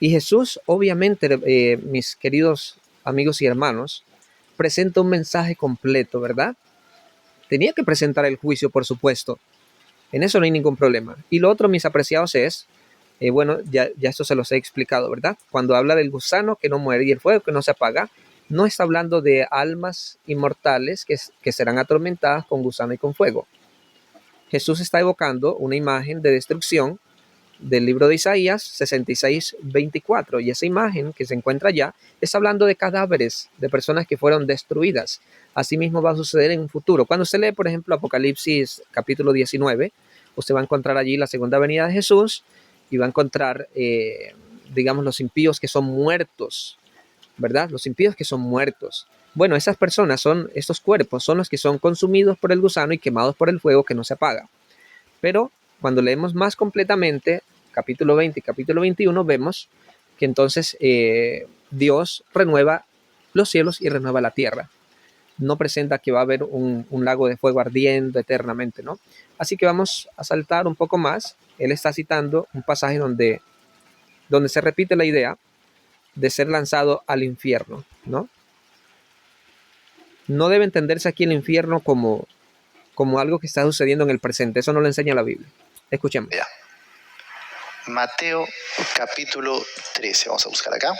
Y Jesús, obviamente, mis queridos amigos y hermanos, presenta un mensaje completo, ¿verdad? Tenía que presentar el juicio, por supuesto. En eso no hay ningún problema. Y lo otro, mis apreciados, es, bueno, ya esto se los he explicado, ¿verdad? Cuando habla del gusano que no muere y el fuego que no se apaga, no está hablando de almas inmortales que serán atormentadas con gusano y con fuego. Jesús está evocando una imagen de destrucción del libro de Isaías 66:24, y esa imagen que se encuentra allá está hablando de cadáveres, de personas que fueron destruidas. Asimismo va a suceder en un futuro. Cuando usted lee, por ejemplo, Apocalipsis capítulo 19, usted va a encontrar allí la segunda venida de Jesús y va a encontrar, digamos, los impíos que son muertos, ¿verdad? Los impíos que son muertos. Bueno, esas personas son, estos cuerpos son los que son consumidos por el gusano y quemados por el fuego que no se apaga. Pero cuando leemos más completamente, capítulo 20 y capítulo 21, vemos que entonces Dios renueva los cielos y renueva la tierra. No presenta que va a haber un lago de fuego ardiendo eternamente, ¿no? Así que vamos a saltar un poco más. Él está citando un pasaje donde se repite la idea de ser lanzado al infierno, ¿no? No debe entenderse aquí el infierno como algo que está sucediendo en el presente. Eso no lo enseña la Biblia. Escuchemos. Ya. Mateo capítulo 13. Vamos a buscar acá.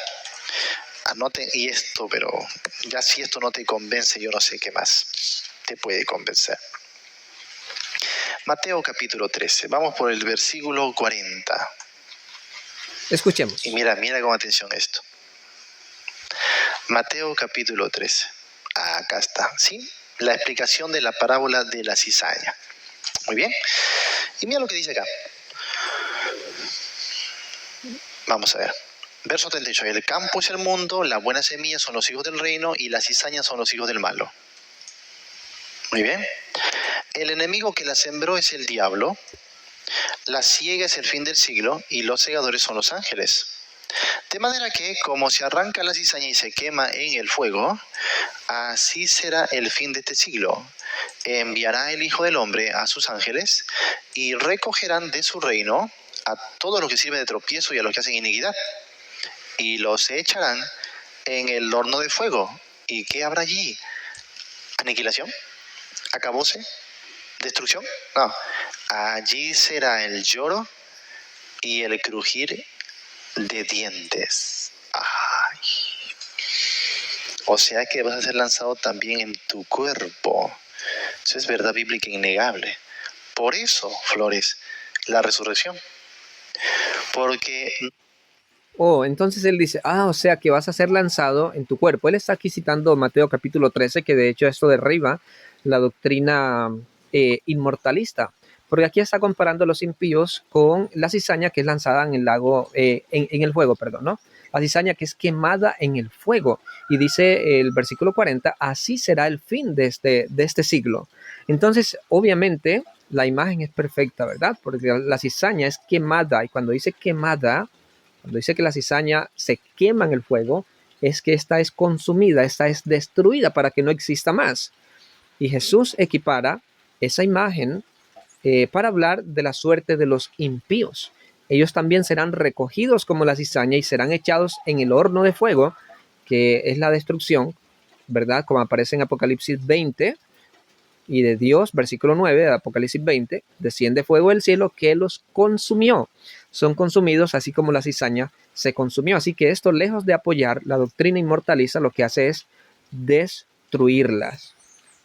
Anoten y esto, pero ya si esto no te convence, yo no sé qué más te puede convencer. Mateo capítulo 13. Vamos por el versículo 40. Escuchemos. Y mira con atención esto. Mateo capítulo 13. Acá está, ¿sí? La explicación de la parábola de la cizaña. Muy bien. Y mira lo que dice acá. Vamos a ver. Verso 38. El campo es el mundo, la buena semilla son los hijos del reino y las cizañas son los hijos del malo. Muy bien. El enemigo que la sembró es el diablo, la siega es el fin del siglo y los segadores son los ángeles. De manera que, como se arranca la cizaña y se quema en el fuego, así será el fin de este siglo. Enviará el Hijo del Hombre a sus ángeles y recogerán de su reino a todos los que sirven de tropiezo y a los que hacen iniquidad, y los echarán en el horno de fuego. ¿Y qué habrá allí? ¿Aniquilación? ¿Acabose? ¿Destrucción? No. Allí será el lloro y el crujir de dientes. Ay. O sea que vas a ser lanzado también en tu cuerpo. Eso es verdad bíblica innegable. Por eso, Flores, la resurrección. Porque... Oh, entonces él dice, o sea que vas a ser lanzado en tu cuerpo. Él está aquí citando Mateo capítulo 13, que de hecho esto derriba la doctrina inmortalista. Porque aquí está comparando a los impíos con la cizaña que es lanzada en el lago, en el fuego, perdón, ¿no? La cizaña que es quemada en el fuego. Y dice el versículo 40, así será el fin de este siglo. Entonces, obviamente, la imagen es perfecta, ¿verdad? Porque la cizaña es quemada, y cuando dice quemada, cuando dice que la cizaña se quema en el fuego, es que esta es consumida, esta es destruida para que no exista más. Y Jesús equipara esa imagen para hablar de la suerte de los impíos. Ellos también serán recogidos como la cizaña y serán echados en el horno de fuego, que es la destrucción, ¿verdad? Como aparece en Apocalipsis 20, y de Dios, versículo 9 de Apocalipsis 20, desciende fuego del cielo que los consumió. Son consumidos así como la cizaña se consumió. Así que esto, lejos de apoyar la doctrina inmortalista, lo que hace es destruirlas.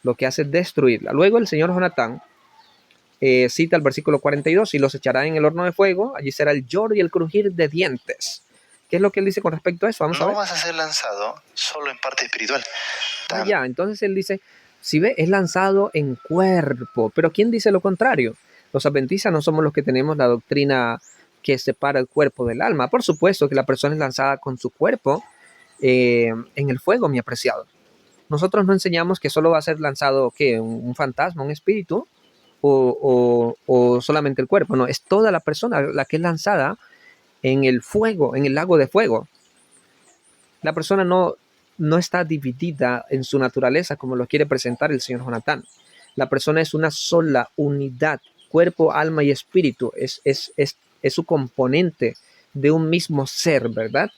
Luego el señor Jonatán cita el versículo 42, y los echará en el horno de fuego, allí será el lloro y el crujir de dientes. ¿Qué es lo que él dice con respecto a eso? Vamos a No ver. vas a ser lanzado solo en parte espiritual. Ya, entonces él dice, si ve, es lanzado en cuerpo. Pero ¿quién dice lo contrario? Los adventistas no somos los que tenemos la doctrina que separa el cuerpo del alma. Por supuesto que la persona es lanzada con su cuerpo en el fuego, mi apreciado. Nosotros no enseñamos que solo va a ser lanzado ¿qué? Un fantasma, un espíritu, o solamente el cuerpo. No, es toda la persona la que es lanzada en el fuego, en el lago de fuego. La persona no está dividida en su naturaleza como lo quiere presentar el señor Jonatán. La persona es una sola unidad, cuerpo, alma y espíritu. Es su componente de un mismo ser, ¿verdad?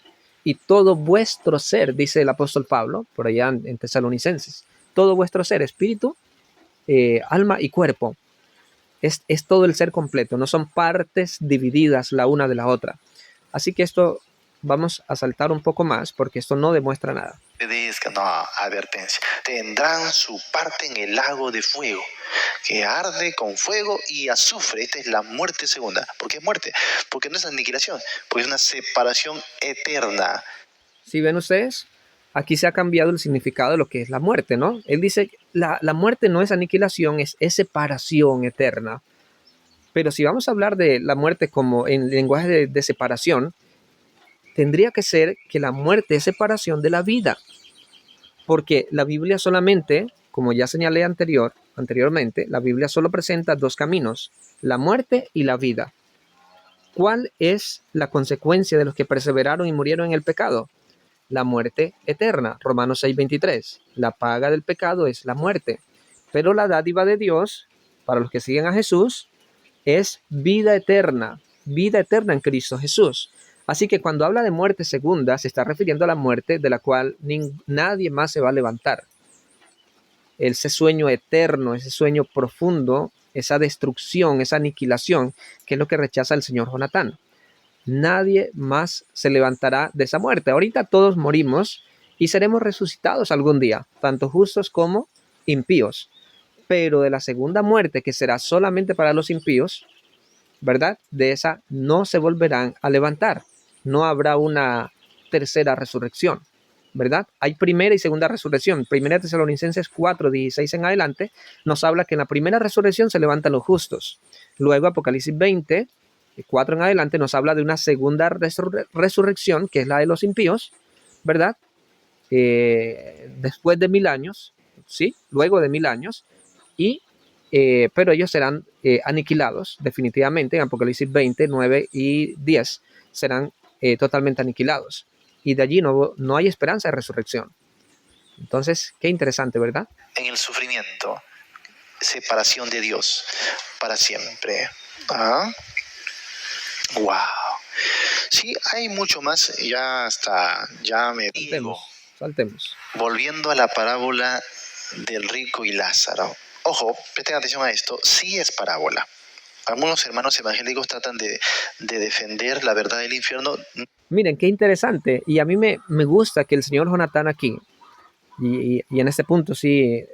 Y todo vuestro ser, dice el apóstol Pablo, por allá en Tesalonicenses, todo vuestro ser, espíritu, alma y cuerpo, es todo el ser completo, no son partes divididas la una de la otra. Así que esto vamos a saltar un poco más porque esto no demuestra nada. Obedezcan, no, advertencia. Tendrán su parte en el lago de fuego, que arde con fuego y azufre. Esta es la muerte segunda. ¿Por qué es muerte? Porque no es aniquilación, porque es una separación eterna. Si ven ustedes, aquí se ha cambiado el significado de lo que es la muerte, ¿no? Él dice, la muerte no es aniquilación, es separación eterna. Pero si vamos a hablar de la muerte como en lenguaje de separación, tendría que ser que la muerte es separación de la vida. Porque la Biblia solamente, como ya señalé anteriormente, la Biblia solo presenta dos caminos, la muerte y la vida. ¿Cuál es la consecuencia de los que perseveraron y murieron en el pecado? La muerte eterna. Romanos 6:23. La paga del pecado es la muerte. Pero la dádiva de Dios, para los que siguen a Jesús, es vida eterna en Cristo Jesús. Así que cuando habla de muerte segunda, se está refiriendo a la muerte de la cual nadie más se va a levantar. Ese sueño eterno, ese sueño profundo, esa destrucción, esa aniquilación, que es lo que rechaza el señor Jonatán. Nadie más se levantará de esa muerte. Ahorita todos morimos y seremos resucitados algún día, tanto justos como impíos. Pero de la segunda muerte, que será solamente para los impíos, ¿verdad? De esa no se volverán a levantar. No habrá una tercera resurrección, ¿verdad? Hay primera y segunda resurrección. Primera Tesalonicenses 4:16 en adelante nos habla que en la primera resurrección se levantan los justos. Luego Apocalipsis 20:4 en adelante nos habla de una segunda resurrección, que es la de los impíos, ¿verdad? Después de 1000 años, ¿sí? Luego de 1000 años, pero ellos serán aniquilados definitivamente. En Apocalipsis 20:9 y 10 serán totalmente aniquilados. Y de allí no hay esperanza de resurrección. Entonces, qué interesante, ¿verdad? En el sufrimiento, separación de Dios para siempre. ¿Ah? ¡Wow! Sí, hay mucho más. Ya me digo. Saltemos. Volviendo a la parábola del rico y Lázaro. Ojo, presten atención a esto. Sí es parábola. Algunos hermanos evangélicos tratan de defender la verdad del infierno. Miren, qué interesante. Y a mí me gusta que el señor Jonatán aquí, y en este punto sí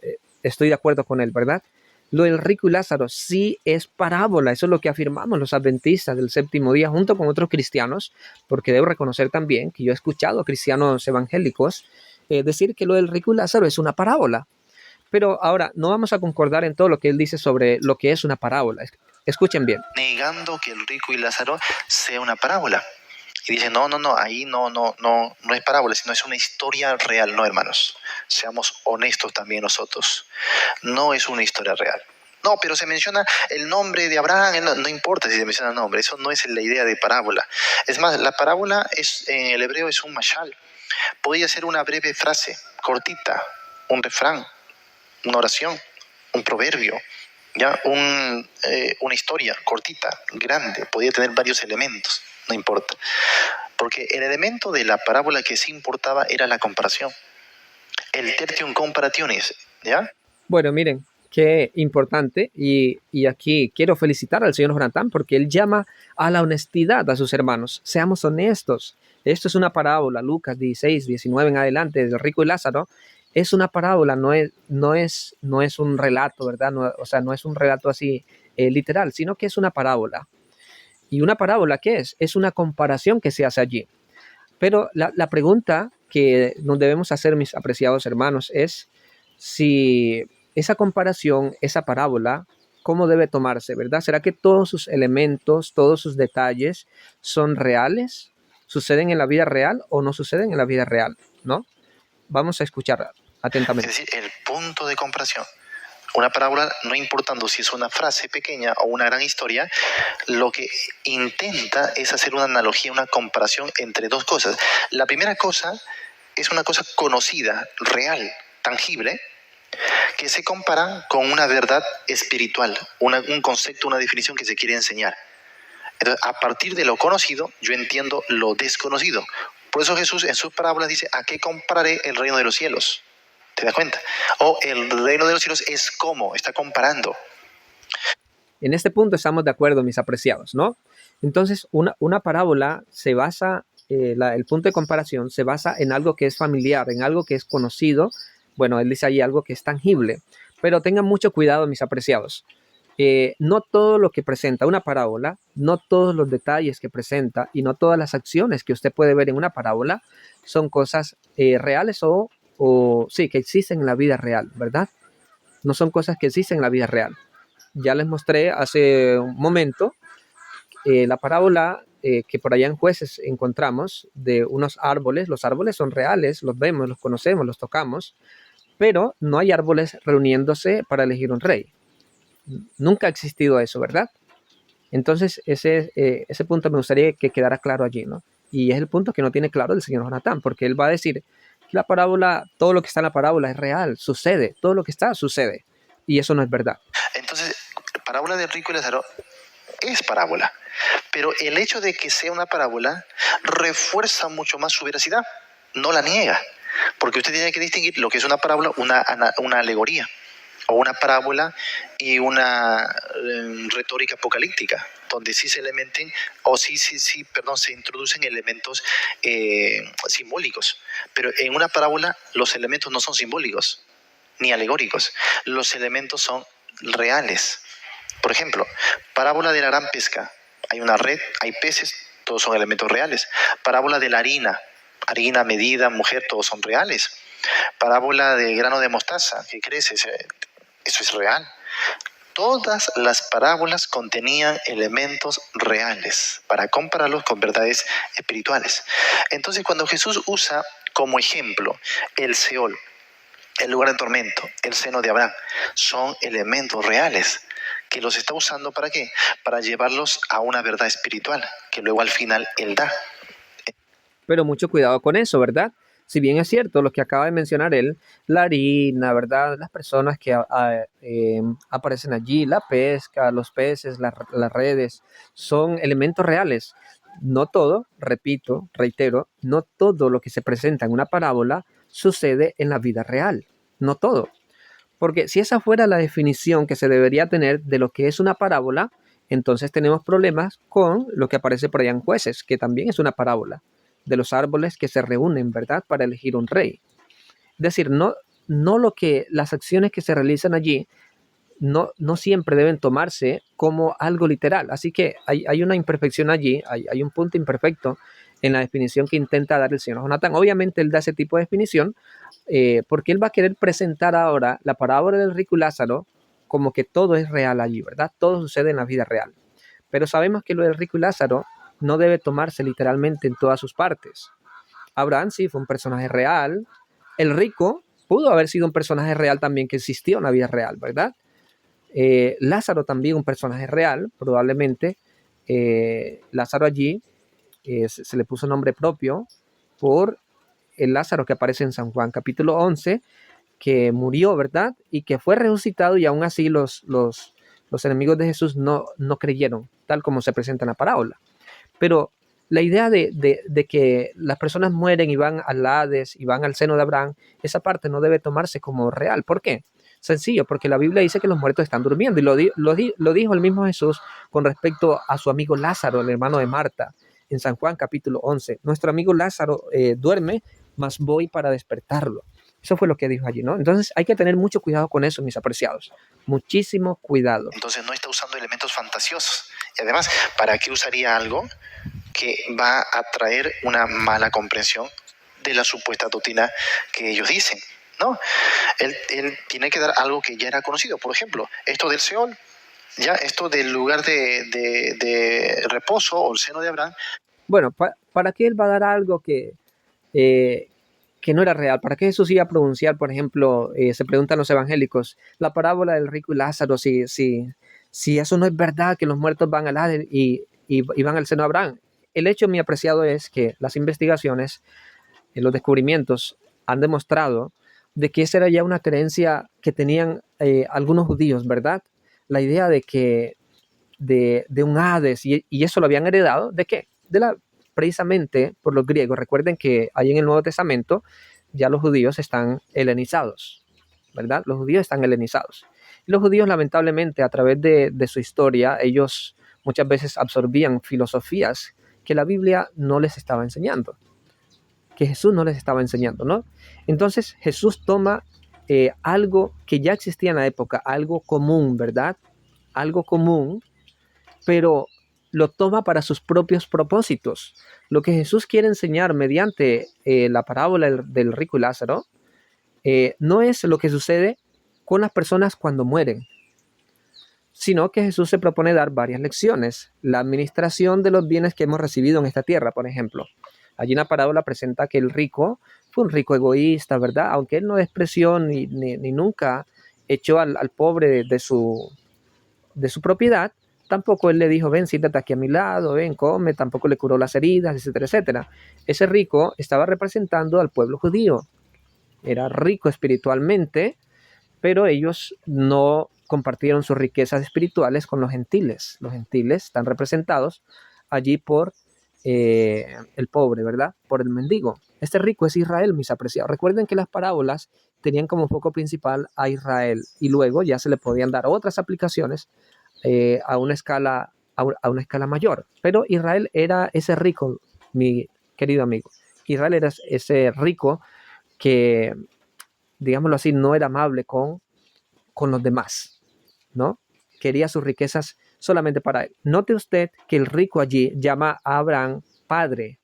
estoy de acuerdo con él, ¿verdad? Lo del rico y Lázaro sí es parábola. Eso es lo que afirmamos los adventistas del séptimo día junto con otros cristianos, porque debo reconocer también que yo he escuchado a cristianos evangélicos decir que lo del rico y Lázaro es una parábola. Pero ahora, no vamos a concordar en todo lo que él dice sobre lo que es una parábola. Escuchen bien. Negando que el rico y Lázaro sea una parábola. Y dicen, no, ahí no es parábola, sino es una historia real, no, hermanos. Seamos honestos también nosotros. No es una historia real. No, pero se menciona el nombre de Abraham, no importa si se menciona el nombre, eso no es la idea de parábola. Es más, la parábola en el hebreo es un mashal. Podría ser una breve frase, cortita, un refrán, una oración, un proverbio, ya una historia cortita, grande, podría tener varios elementos, no importa. Porque el elemento de la parábola que sí importaba era la comparación. El tertium comparationis, ¿ya? Bueno, miren, qué importante. Y aquí quiero felicitar al señor Jonatán porque él llama a la honestidad a sus hermanos. Seamos honestos. Esto es una parábola, Lucas 16:19 en adelante, del rico y Lázaro. Es una parábola, no es un relato, ¿verdad? O sea, no es un relato así literal, sino que es una parábola. ¿Y una parábola qué es? Es una comparación que se hace allí. Pero la pregunta que nos debemos hacer, mis apreciados hermanos, es si esa comparación, esa parábola, ¿cómo debe tomarse, verdad? ¿Será que todos sus elementos, todos sus detalles son reales? ¿Suceden en la vida real o no suceden en la vida real? ¿No? Vamos a escuchar Es atentamente. decir, el punto de comparación. Una parábola, no importando si es una frase pequeña o una gran historia, lo que intenta es hacer una analogía, una comparación entre dos cosas. La primera cosa es una cosa conocida, real, tangible, que se compara con una verdad espiritual, un concepto, una definición que se quiere enseñar. Entonces, a partir de lo conocido, yo entiendo lo desconocido. Por eso Jesús en sus parábolas dice, ¿a qué compararé el reino de los cielos? ¿Te das cuenta? O el reino de los cielos es como, está comparando. En este punto estamos de acuerdo, mis apreciados, ¿no? Entonces, una parábola se basa, el punto de comparación se basa en algo que es familiar, en algo que es conocido. Bueno, él dice ahí algo que es tangible, pero tengan mucho cuidado, mis apreciados. No todo lo que presenta una parábola, no todos los detalles que presenta y no todas las acciones que usted puede ver en una parábola son cosas reales o sí, que existen en la vida real, ¿verdad? No son cosas que existen en la vida real. Ya les mostré hace un momento la parábola que por allá en Jueces encontramos de unos árboles. Los árboles son reales, los vemos, los conocemos, los tocamos, pero no hay árboles reuniéndose para elegir un rey. Nunca ha existido eso, ¿verdad? Entonces, ese punto me gustaría que quedara claro allí, ¿no? Y es el punto que no tiene claro el señor Jonatán, porque él va a decir que la parábola, todo lo que está en la parábola es real, sucede, todo lo que está sucede, y eso no es verdad. Entonces, la parábola del rico y Lázaro es parábola, pero el hecho de que sea una parábola refuerza mucho más su veracidad, no la niega, porque usted tiene que distinguir lo que es una parábola, una alegoría, o una parábola y una retórica apocalíptica, donde sí se elementen, o se introducen elementos simbólicos. Pero en una parábola los elementos no son simbólicos ni alegóricos, los elementos son reales. Por ejemplo, parábola de la gran pesca. Hay una red, hay peces, todos son elementos reales. Parábola de la harina, medida, mujer, todos son reales. Parábola del grano de mostaza, que crece, eso es real. Todas las parábolas contenían elementos reales para compararlos con verdades espirituales. Entonces, cuando Jesús usa como ejemplo el Seol, el lugar de tormento, el seno de Abraham, son elementos reales que los está usando ¿para qué? Para llevarlos a una verdad espiritual que luego al final Él da. Pero mucho cuidado con eso, ¿verdad? Si bien es cierto lo que acaba de mencionar él, la harina, ¿verdad? Las personas que aparecen allí, la pesca, los peces, las redes, son elementos reales. No todo, repito, reitero, no todo lo que se presenta en una parábola sucede en la vida real. No todo. Porque si esa fuera la definición que se debería tener de lo que es una parábola, entonces tenemos problemas con lo que aparece por allá en Jueces, que también es una parábola de los árboles que se reúnen, ¿verdad?, para elegir un rey. Es decir, no las acciones que se realizan allí no siempre deben tomarse como algo literal. Así que hay una imperfección allí, hay un punto imperfecto en la definición que intenta dar el señor Jonatán. Obviamente él da ese tipo de definición porque él va a querer presentar ahora la parábola del rico y Lázaro como que todo es real allí, ¿verdad? Todo sucede en la vida real. Pero sabemos que lo del rico y Lázaro no debe tomarse literalmente en todas sus partes. Abraham sí fue un personaje real. El rico pudo haber sido un personaje real también que existió en la vida real, ¿verdad? Lázaro también un personaje real, probablemente. Lázaro allí se le puso nombre propio por el Lázaro que aparece en San Juan capítulo 11, que murió, ¿verdad? Y que fue resucitado y aún así los enemigos de Jesús no creyeron, tal como se presenta en la parábola. Pero la idea de que las personas mueren y van al Hades y van al seno de Abraham, esa parte no debe tomarse como real. ¿Por qué? Sencillo, porque la Biblia dice que los muertos están durmiendo y lo dijo el mismo Jesús con respecto a su amigo Lázaro, el hermano de Marta, en San Juan capítulo 11. Nuestro amigo Lázaro duerme, mas voy para despertarlo. Eso fue lo que dijo allí, ¿no? Entonces hay que tener mucho cuidado con eso, mis apreciados. Muchísimo cuidado. Entonces no está usando elementos fantasiosos. Y además, ¿para qué usaría algo que va a traer una mala comprensión de la supuesta doctrina que ellos dicen. No, él tiene que dar algo que ya era conocido. Por ejemplo, esto del Seol, ya esto del lugar de reposo o el seno de Abraham. Bueno, ¿para qué él va a dar algo que no era real? ¿Para qué Jesús iba a pronunciar, por ejemplo, se preguntan los evangélicos, la parábola del rico y Lázaro, si eso no es verdad, que los muertos van al Hades y van al seno de Abraham? El hecho, mi apreciado, es que las investigaciones, los descubrimientos han demostrado de que esa era ya una creencia que tenían algunos judíos, ¿verdad? La idea de que de un Hades, y eso lo habían heredado, ¿de qué? Precisamente por los griegos. Recuerden que ahí en el Nuevo Testamento ya los judíos están helenizados, ¿verdad? Los judíos están helenizados. Y los judíos, lamentablemente, a través de su historia, ellos muchas veces absorbían filosofías que la Biblia no les estaba enseñando, que Jesús no les estaba enseñando, ¿no? Entonces Jesús toma algo que ya existía en la época, algo común, ¿verdad? Algo común, pero lo toma para sus propios propósitos. Lo que Jesús quiere enseñar mediante la parábola del rico y Lázaro no es lo que sucede con las personas cuando mueren, sino que Jesús se propone dar varias lecciones. La administración de los bienes que hemos recibido en esta tierra, por ejemplo. Allí en la parábola presenta que el rico fue un rico egoísta, ¿verdad? Aunque él no despreció ni nunca echó al pobre de su propiedad, tampoco él le dijo, ven, siéntate aquí a mi lado, ven, come, tampoco le curó las heridas, etcétera, etcétera. Ese rico estaba representando al pueblo judío. Era rico espiritualmente, pero ellos no compartieron sus riquezas espirituales con los gentiles. Los gentiles están representados allí por el pobre, ¿verdad? Por el mendigo. Este rico es Israel, mis apreciados. Recuerden que las parábolas tenían como foco principal a Israel y luego ya se le podían dar otras aplicaciones a una escala mayor. Pero Israel era ese rico, mi querido amigo. Israel era ese rico que, digámoslo así, no era amable con los demás, ¿no? Quería sus riquezas solamente para él. Note usted que el rico allí llama a Abraham padre.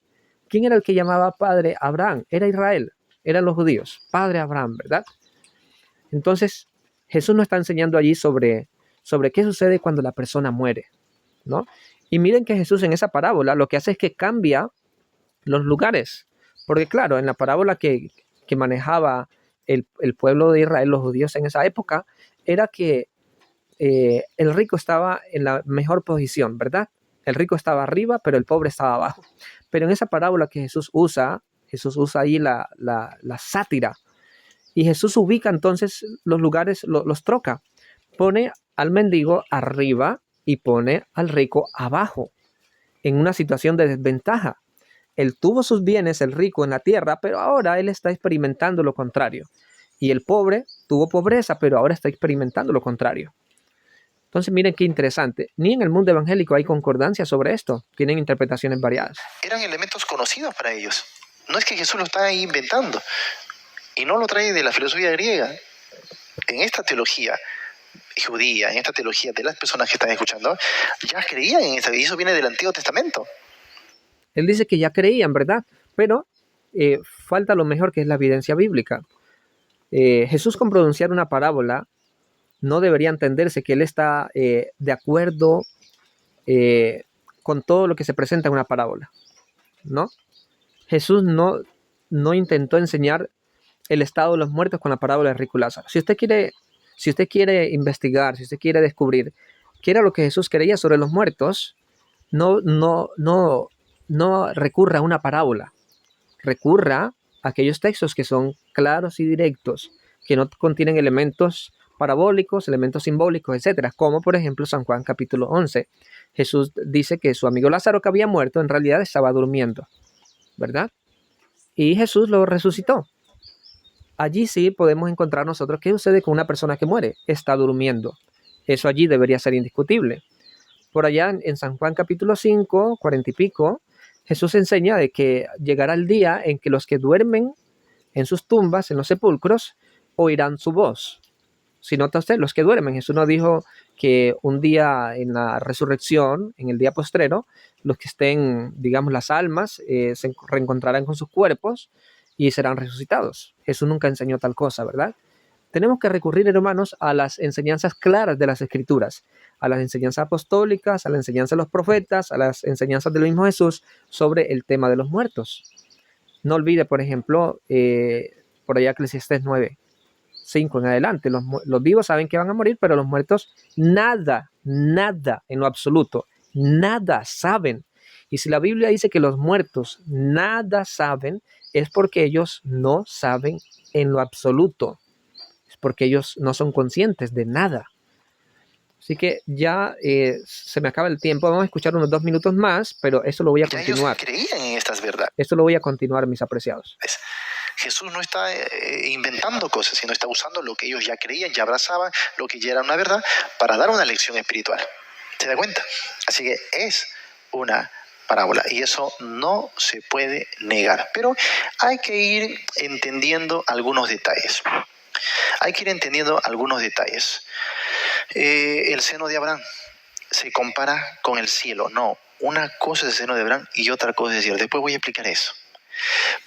¿Quién era el que llamaba padre a Abraham? Era Israel, eran los judíos. Padre Abraham, ¿verdad? Entonces, Jesús nos está enseñando allí sobre qué sucede cuando la persona muere, ¿no? Y miren que Jesús en esa parábola lo que hace es que cambia los lugares. Porque claro, en la parábola que manejaba el pueblo de Israel, los judíos en esa época, era que el rico estaba en la mejor posición, ¿verdad? El rico estaba arriba, pero el pobre estaba abajo. Pero en esa parábola que Jesús usa ahí la sátira. Y Jesús ubica entonces los lugares, los troca. Pone al mendigo arriba y pone al rico abajo, en una situación de desventaja. Él tuvo sus bienes, el rico, en la tierra, pero ahora él está experimentando lo contrario. Y el pobre tuvo pobreza, pero ahora está experimentando lo contrario. Entonces miren qué interesante. Ni en el mundo evangélico hay concordancia sobre esto. Tienen interpretaciones variadas. Eran elementos conocidos para ellos. No es que Jesús lo está inventando. Y no lo trae de la filosofía griega. En esta teología judía, en esta teología de las personas que están escuchando, ya creían en esto. Y eso viene del Antiguo Testamento. Él dice que ya creían, ¿verdad? Pero falta lo mejor, que es la evidencia bíblica. Jesús, con pronunciar una parábola, no debería entenderse que él está de acuerdo con todo lo que se presenta en una parábola, ¿no? Jesús no intentó enseñar el estado de los muertos con la parábola de rico y Lázaro. Si usted quiere investigar, si usted quiere descubrir qué era lo que Jesús creía sobre los muertos, no recurra a una parábola. Recurra a aquellos textos que son claros y directos, que no contienen elementos parabólicos, elementos simbólicos, etcétera, como por ejemplo San Juan capítulo 11. Jesús dice que su amigo Lázaro, que había muerto, en realidad estaba durmiendo, ¿verdad? Y Jesús lo resucitó. Allí sí podemos encontrar nosotros qué sucede con una persona que muere, está durmiendo. Eso allí debería ser indiscutible. Por allá en San Juan capítulo 5, 40 y pico, Jesús enseña de que llegará el día en que los que duermen en sus tumbas, en los sepulcros, oirán su voz. Si nota usted, los que duermen. Jesús nos dijo que un día en la resurrección, en el día postrero, los que estén, digamos, las almas, se reencontrarán con sus cuerpos y serán resucitados. Jesús nunca enseñó tal cosa, ¿verdad? Tenemos que recurrir, hermanos, a las enseñanzas claras de las Escrituras, a las enseñanzas apostólicas, a la enseñanza de los profetas, a las enseñanzas del mismo Jesús sobre el tema de los muertos. No olvide, por ejemplo, por allá Eclesiastés 9:5 en adelante, los vivos saben que van a morir, pero los muertos nada, nada en lo absoluto, nada saben. Y si la Biblia dice que los muertos nada saben, es porque ellos no saben en lo absoluto. Es porque ellos no son conscientes de nada. Así que ya se me acaba el tiempo. Vamos a escuchar unos 2 minutos más, pero eso lo voy a Ya continuar. ellos creían en estas verdades. Esto lo voy a continuar, mis apreciados. Jesús no está inventando cosas, sino está usando lo que ellos ya creían, ya abrazaban, lo que ya era una verdad, para dar una lección espiritual. ¿Se da cuenta? Así que es una parábola y eso no se puede negar. Pero hay que ir entendiendo algunos detalles. El seno de Abraham se compara con el cielo. No, una cosa es el seno de Abraham y otra cosa es el cielo. Después voy a explicar eso.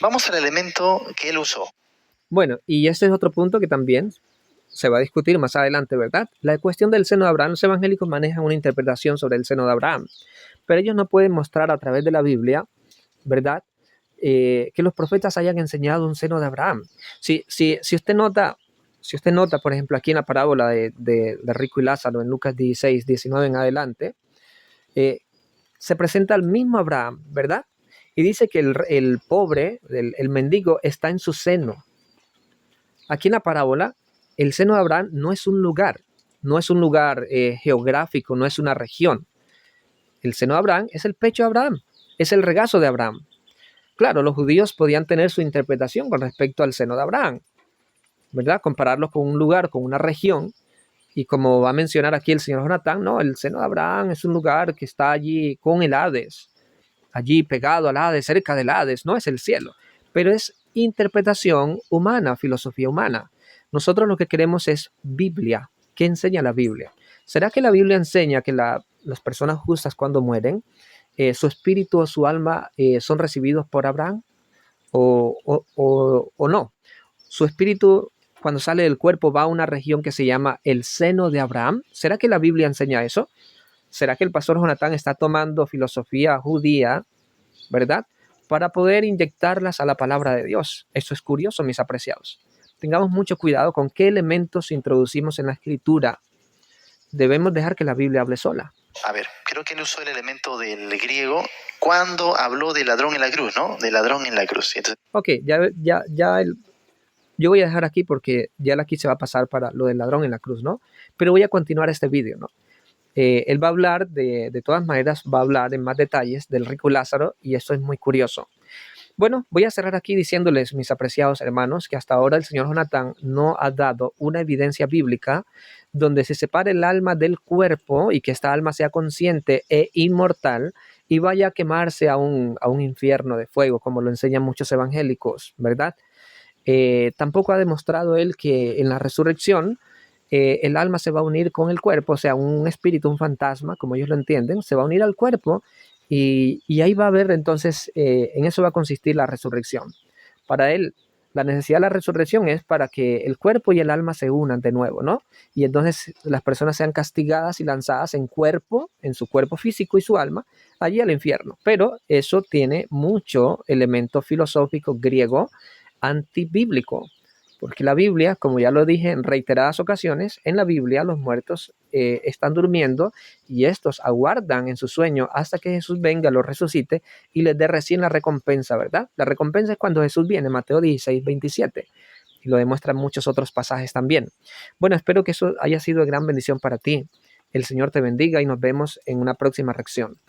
Vamos al elemento que él usó. Bueno, y este es otro punto que también se va a discutir más adelante, ¿verdad? La cuestión del seno de Abraham, los evangélicos manejan una interpretación sobre el seno de Abraham, pero ellos no pueden mostrar a través de la Biblia, ¿verdad?, que los profetas hayan enseñado un seno de Abraham. Si usted nota, por ejemplo, aquí en la parábola de rico y Lázaro, en Lucas 16:19 en adelante, se presenta el mismo Abraham, ¿verdad? Y dice que el pobre, el mendigo, está en su seno. Aquí en la parábola, el seno de Abraham no es un lugar geográfico, no es una región. El seno de Abraham es el pecho de Abraham, es el regazo de Abraham. Claro, los judíos podían tener su interpretación con respecto al seno de Abraham, ¿verdad? Compararlo con un lugar, con una región. Y como va a mencionar aquí el señor Jonathan, no, el seno de Abraham es un lugar que está allí con el Hades, allí pegado al Hades, cerca del Hades, no es el cielo. Pero es interpretación humana, filosofía humana. Nosotros lo que queremos es Biblia. ¿Qué enseña la Biblia? ¿Será que la Biblia enseña que las personas justas cuando mueren, su espíritu o su alma son recibidos por Abraham? ¿O no? Su espíritu, cuando sale del cuerpo, va a una región que se llama el seno de Abraham. ¿Será que la Biblia enseña eso? ¿Será que el pastor Jonathan está tomando filosofía judía, verdad, para poder inyectarlas a la palabra de Dios? Eso es curioso, mis apreciados. Tengamos mucho cuidado con qué elementos introducimos en la escritura. Debemos dejar que la Biblia hable sola. A ver, creo que él usó el elemento del griego cuando habló del ladrón en la cruz, ¿no? Del ladrón en la cruz. Entonces, Ok, yo voy a dejar aquí porque ya aquí se va a pasar para lo del ladrón en la cruz, ¿no? Pero voy a continuar este vídeo, ¿no? Él va a hablar, de todas maneras, va a hablar en más detalles del rico Lázaro y esto es muy curioso. Bueno, voy a cerrar aquí diciéndoles, mis apreciados hermanos, que hasta ahora el señor Jonathan no ha dado una evidencia bíblica donde se separe el alma del cuerpo y que esta alma sea consciente e inmortal y vaya a quemarse a un infierno de fuego, como lo enseñan muchos evangélicos, ¿verdad? Tampoco ha demostrado él que en la resurrección el alma se va a unir con el cuerpo, o sea, un espíritu, un fantasma, como ellos lo entienden, se va a unir al cuerpo y ahí va a haber entonces, en eso va a consistir la resurrección. Para él, la necesidad de la resurrección es para que el cuerpo y el alma se unan de nuevo, ¿no? Y entonces las personas sean castigadas y lanzadas en su cuerpo físico y su alma, allí al infierno. Pero eso tiene mucho elemento filosófico griego antibíblico. Porque la Biblia, como ya lo dije en reiteradas ocasiones, en la Biblia los muertos están durmiendo y estos aguardan en su sueño hasta que Jesús venga, los resucite y les dé recién la recompensa, ¿verdad? La recompensa es cuando Jesús viene, Mateo 16:27, y lo demuestran muchos otros pasajes también. Bueno, espero que eso haya sido de gran bendición para ti. El Señor te bendiga y nos vemos en una próxima reacción.